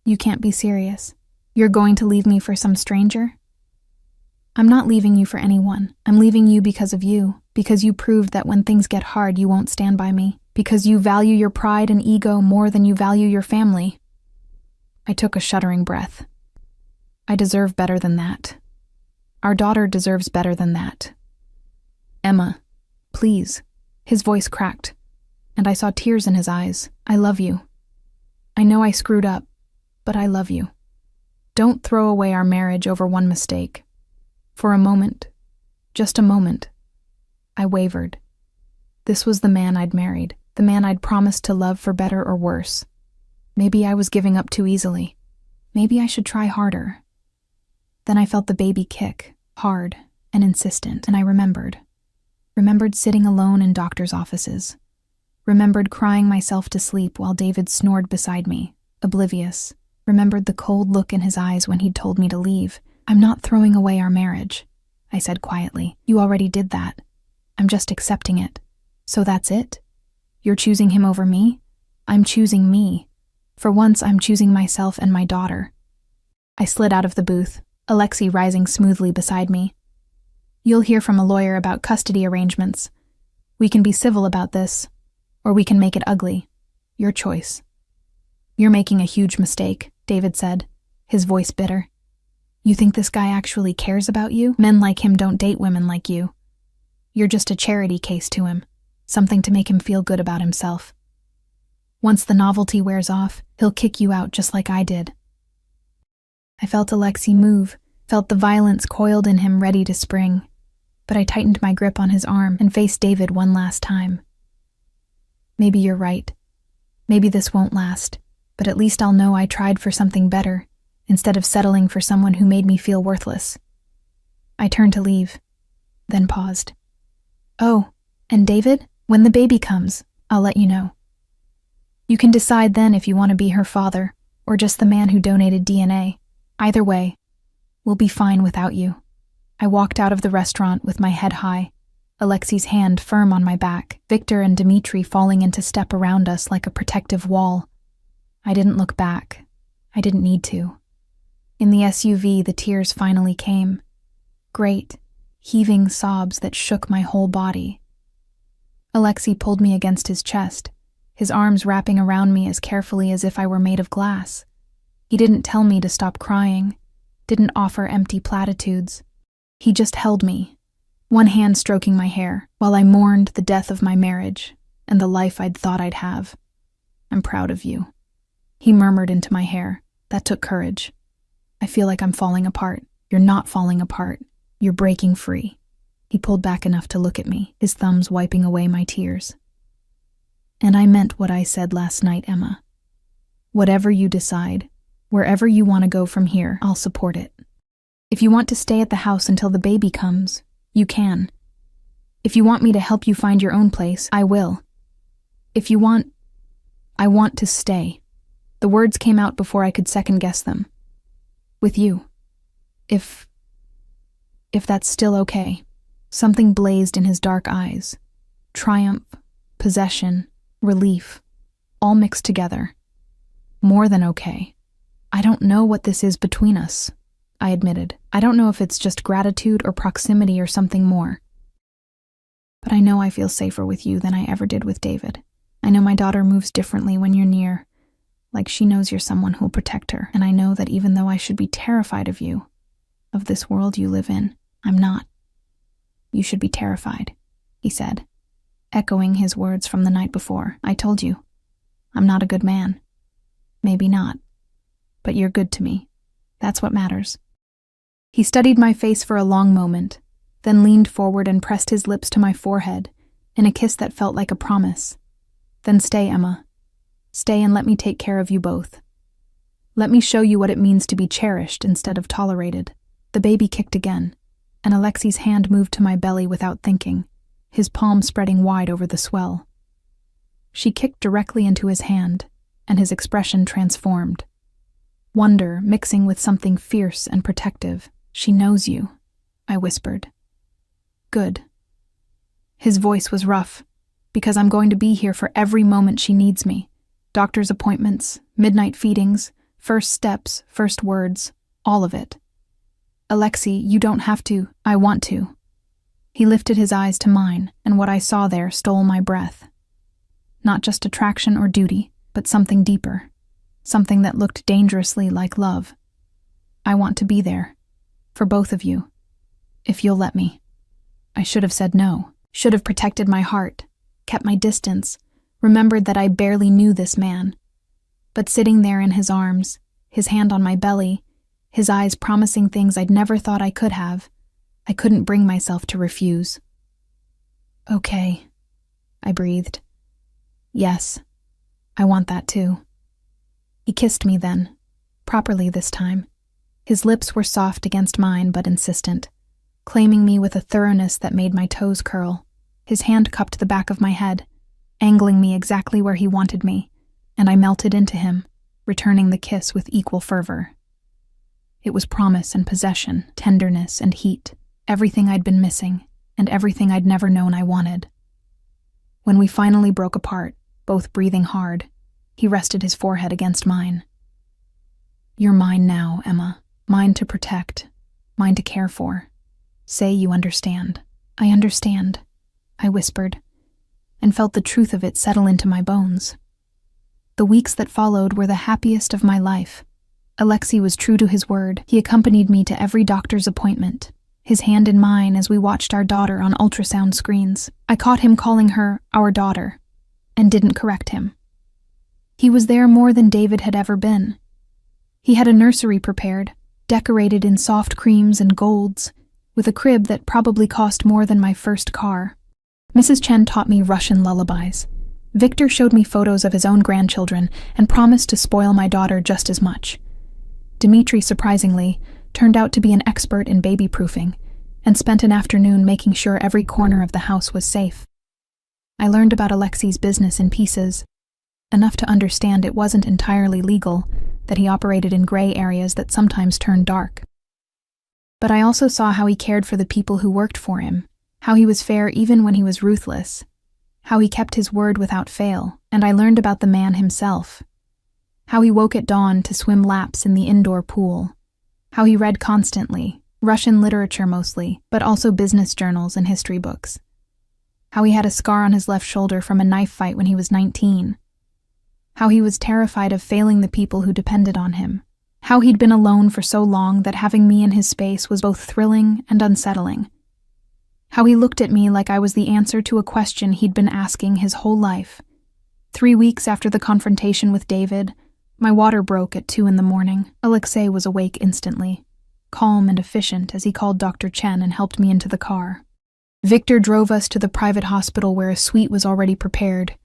You can't be serious. You're going to leave me for some stranger? I'm not leaving you for anyone. I'm leaving you because of you, because you proved that when things get hard you won't stand by me, because you value your pride and ego more than you value your family. I took a shuddering breath. I deserve better than that. Our daughter deserves better than that. Emma, please. His voice cracked, and I saw tears in his eyes. I love you. I know I screwed up, but I love you. Don't throw away our marriage over one mistake. For a moment, just a moment, I wavered. This was the man I'd married, the man I'd promised to love for better or worse. Maybe I was giving up too easily. Maybe I should try harder. Then I felt the baby kick, hard and insistent, and I remembered. Remembered sitting alone in doctors' offices. Remembered crying myself to sleep while David snored beside me, oblivious. Remembered the cold look in his eyes when he'd told me to leave. "I'm not throwing away our marriage," I said quietly. "You already did that. I'm just accepting it. So that's it? You're choosing him over me? I'm choosing me. For once, I'm choosing myself and my daughter." I slid out of the booth, Alexei rising smoothly beside me. "You'll hear from a lawyer about custody arrangements. We can be civil about this, or we can make it ugly. Your choice." "You're making a huge mistake," David said, his voice bitter. "You think this guy actually cares about you? Men like him don't date women like you. You're just a charity case to him, something to make him feel good about himself. Once the novelty wears off, he'll kick you out just like I did." I felt Alexei move, felt the violence coiled in him ready to spring, but I tightened my grip on his arm and faced David one last time. "Maybe you're right. Maybe this won't last, but at least I'll know I tried for something better, instead of settling for someone who made me feel worthless." I turned to leave, then paused. "Oh, and David, when the baby comes, I'll let you know. You can decide then if you want to be her father, or just the man who donated DNA. Either way, we'll be fine without you." I walked out of the restaurant with my head high, Alexei's hand firm on my back, Victor and Dmitri falling into step around us like a protective wall. I didn't look back. I didn't need to. In the SUV, the tears finally came. Great, heaving sobs that shook my whole body. Alexei pulled me against his chest, his arms wrapping around me as carefully as if I were made of glass. He didn't tell me to stop crying, didn't offer empty platitudes. He just held me, one hand stroking my hair, while I mourned the death of my marriage and the life I'd thought I'd have. "I'm proud of you," he murmured into my hair. That took courage. "I feel like I'm falling apart." "You're not falling apart. You're breaking free." He pulled back enough to look at me, his thumbs wiping away my tears. "And I meant what I said last night, Emma. Whatever you decide, wherever you want to go from here, I'll support it. If you want to stay at the house until the baby comes, you can. If you want me to help you find your own place, I will. If you want, I want to stay." The words came out before I could second-guess them. "With you. If that's still okay." Something blazed in his dark eyes. Triumph, possession, relief, all mixed together. "More than okay. I don't know what this is between us," I admitted. "I don't know if it's just gratitude or proximity or something more. But I know I feel safer with you than I ever did with David. I know my daughter moves differently when you're near, like she knows you're someone who'll protect her. And I know that even though I should be terrified of you, of this world you live in, I'm not. You should be terrified," he said, echoing his words from the night before. "I told you, I'm not a good man. Maybe not. But you're good to me. That's what matters." He studied my face for a long moment, then leaned forward and pressed his lips to my forehead in a kiss that felt like a promise. "Then stay, Emma. Stay and let me take care of you both. Let me show you what it means to be cherished instead of tolerated." The baby kicked again, and Alexei's hand moved to my belly without thinking, his palm spreading wide over the swell. She kicked directly into his hand, and his expression transformed. Wonder mixing with something fierce and protective. "She knows you," I whispered. "Good." His voice was rough, "because I'm going to be here for every moment she needs me. Doctor's appointments, midnight feedings, first steps, first words, all of it. Alexei, you don't have to. I want to." He lifted his eyes to mine, and what I saw there stole my breath. Not just attraction or duty, but something deeper. Something that looked dangerously like love. "I want to be there. For both of you. If you'll let me." I should have said no. Should have protected my heart, kept my distance, remembered that I barely knew this man. But sitting there in his arms, his hand on my belly, his eyes promising things I'd never thought I could have, I couldn't bring myself to refuse. "Okay," I breathed. "Yes, I want that too." He kissed me then, properly this time. His lips were soft against mine but insistent. claiming me with a thoroughness that made my toes curl. His hand cupped the back of my head, angling me exactly where he wanted me, and I melted into him, returning the kiss with equal fervor. It was promise and possession, tenderness and heat, everything I'd been missing, and everything I'd never known I wanted. When we finally broke apart, both breathing hard, he rested his forehead against mine. "You're mine now, Emma. Mine to protect, mine to care for. Say you understand." "I understand," I whispered, and felt the truth of it settle into my bones. The weeks that followed were the happiest of my life. Alexei was true to his word. He accompanied me to every doctor's appointment, his hand in mine as we watched our daughter on ultrasound screens. I caught him calling her our daughter, and didn't correct him. He was there more than David had ever been. He had a nursery prepared, decorated in soft creams and golds, with a crib that probably cost more than my first car. Mrs. Chen taught me Russian lullabies. Victor showed me photos of his own grandchildren and promised to spoil my daughter just as much. Dmitri, surprisingly, turned out to be an expert in baby-proofing and spent an afternoon making sure every corner of the house was safe. I learned about Alexei's business in pieces, enough to understand it wasn't entirely legal, that he operated in gray areas that sometimes turned dark. But I also saw how he cared for the people who worked for him, how he was fair even when he was ruthless, how he kept his word without fail, and I learned about the man himself, how he woke at dawn to swim laps in the indoor pool, how he read constantly, Russian literature mostly, but also business journals and history books, how he had a scar on his left shoulder from a knife fight when he was 19, how he was terrified of failing the people who depended on him, how he'd been alone for so long that having me in his space was both thrilling and unsettling, how he looked at me like I was the answer to a question he'd been asking his whole life. 3 weeks after the confrontation with David, my water broke at 2 a.m. Alexei was awake instantly, calm and efficient as he called Dr. Chen and helped me into the car. Victor drove us to the private hospital where a suite was already prepared,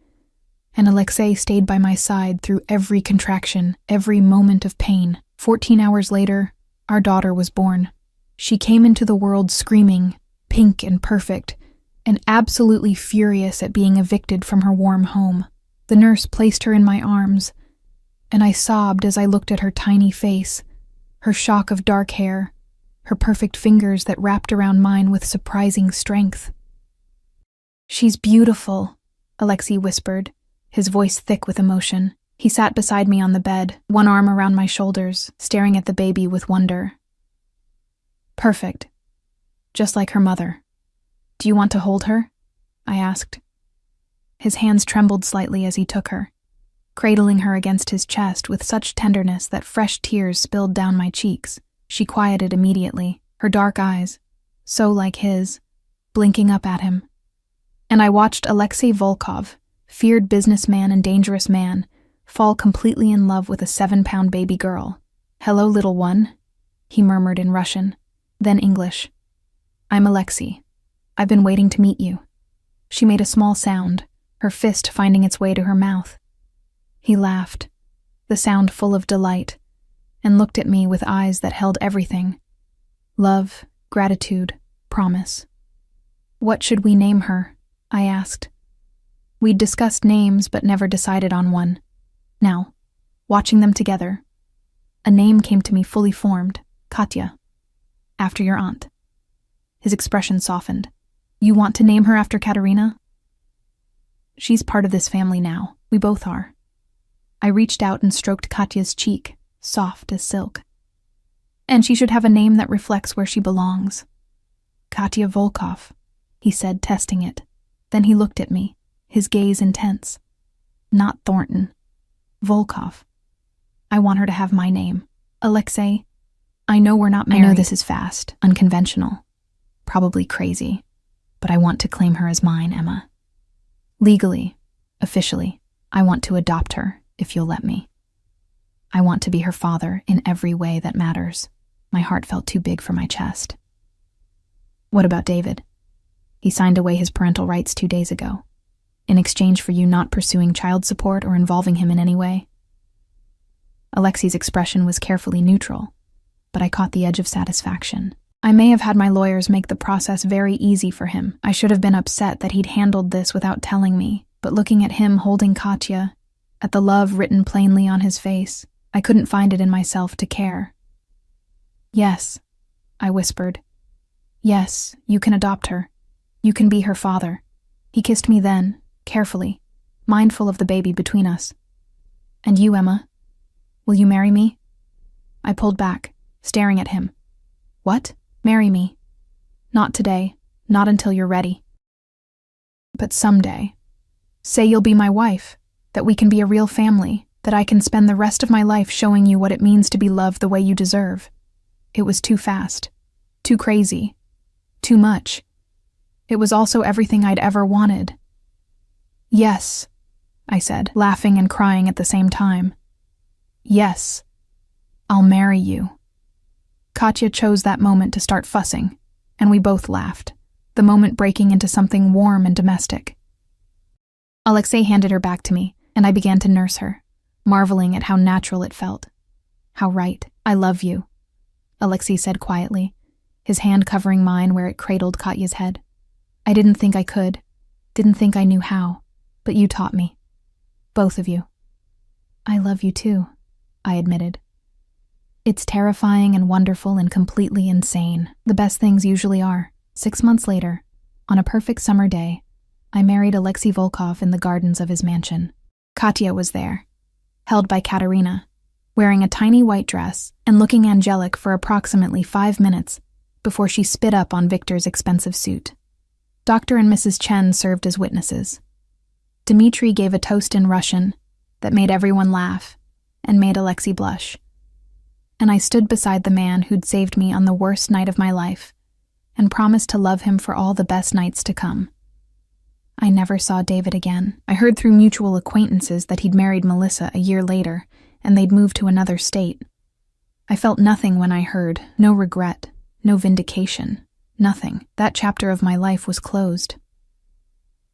and Alexei stayed by my side through every contraction, every moment of pain. 14 hours later, our daughter was born. She came into the world screaming, pink and perfect, and absolutely furious at being evicted from her warm home. The nurse placed her in my arms, and I sobbed as I looked at her tiny face, her shock of dark hair, her perfect fingers that wrapped around mine with surprising strength. "She's beautiful," Alexei whispered, his voice thick with emotion. He sat beside me on the bed, one arm around my shoulders, staring at the baby with wonder. "Perfect. Just like her mother. Do you want to hold her?" I asked. His hands trembled slightly as he took her, cradling her against his chest with such tenderness that fresh tears spilled down my cheeks. She quieted immediately, her dark eyes, so like his, blinking up at him. And I watched Alexei Volkov, feared businessman and dangerous man, fall completely in love with a 7-pound baby girl. "Hello, little one," he murmured in Russian, then English. "I'm Alexei. I've been waiting to meet you." She made a small sound, her fist finding its way to her mouth. He laughed, the sound full of delight, and looked at me with eyes that held everything: love, gratitude, promise. "What should we name her?" I asked. We'd discussed names but never decided on one. Now, watching them together, a name came to me fully formed: Katya, after your aunt. His expression softened. "You want to name her after Katerina?" "She's part of this family now. We both are." I reached out and stroked Katya's cheek, soft as silk. "And she should have a name that reflects where she belongs." "Katya Volkov," he said, testing it. Then he looked at me, his gaze intense. "Not Thornton. Volkov. I want her to have my name. Alexei, I know we're not married. I know this is fast, unconventional, probably crazy, but I want to claim her as mine, Emma. Legally, officially, I want to adopt her, if you'll let me. I want to be her father in every way that matters." My heart felt too big for my chest. "What about David? He signed away his parental rights 2 days ago, in exchange for you not pursuing child support or involving him in any way." Alexei's expression was carefully neutral, but I caught the edge of satisfaction. I may have had my lawyers make the process very easy for him. I should have been upset that he'd handled this without telling me, but looking at him holding Katya, at the love written plainly on his face, I couldn't find it in myself to care. "Yes," I whispered. "Yes, you can adopt her. You can be her father." He kissed me then, carefully, mindful of the baby between us. "And you, Emma? Will you marry me?" I pulled back, staring at him. "What? Marry me? Not today, not until you're ready. But someday. Say you'll be my wife, that we can be a real family, that I can spend the rest of my life showing you what it means to be loved the way you deserve." It was too fast, too crazy, too much. It was also everything I'd ever wanted. "Yes," I said, laughing and crying at the same time. "Yes, I'll marry you." Katya chose that moment to start fussing, and we both laughed, the moment breaking into something warm and domestic. Alexei handed her back to me, and I began to nurse her, marveling at how natural it felt. "How right. I love you," Alexei said quietly, his hand covering mine where it cradled Katya's head. "I didn't think I could, didn't think I knew how, but you taught me. Both of you." "I love you too," I admitted. "It's terrifying and wonderful and completely insane. The best things usually are." 6 months later, on a perfect summer day, I married Alexei Volkov in the gardens of his mansion. Katya was there, held by Katerina, wearing a tiny white dress and looking angelic for approximately 5 minutes before she spit up on Victor's expensive suit. Dr. and Mrs. Chen served as witnesses. Dmitri gave a toast in Russian that made everyone laugh and made Alexei blush. And I stood beside the man who'd saved me on the worst night of my life and promised to love him for all the best nights to come. I never saw David again. I heard through mutual acquaintances that he'd married Melissa a year later, and they'd moved to another state. I felt nothing when I heard, no regret, no vindication, nothing. That chapter of my life was closed.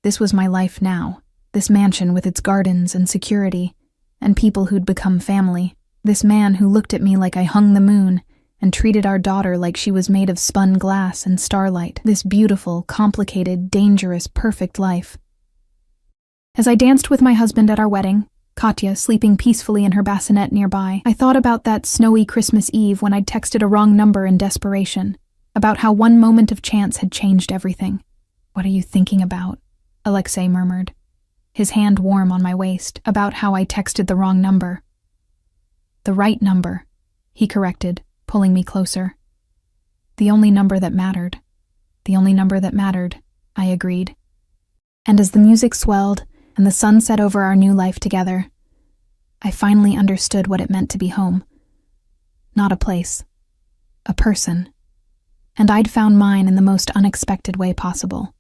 This was my life now, this mansion with its gardens and security, and people who'd become family. This man who looked at me like I hung the moon and treated our daughter like she was made of spun glass and starlight. This beautiful, complicated, dangerous, perfect life. As I danced with my husband at our wedding, Katya sleeping peacefully in her bassinet nearby, I thought about that snowy Christmas Eve when I'd texted a wrong number in desperation, about how one moment of chance had changed everything. "What are you thinking about?" Alexei murmured, his hand warm on my waist, about how I texted the wrong number. "The right number," he corrected, pulling me closer. "The only number that mattered. The only number that mattered," I agreed. And as the music swelled and the sun set over our new life together, I finally understood what it meant to be home. Not a place, a person. And I'd found mine in the most unexpected way possible.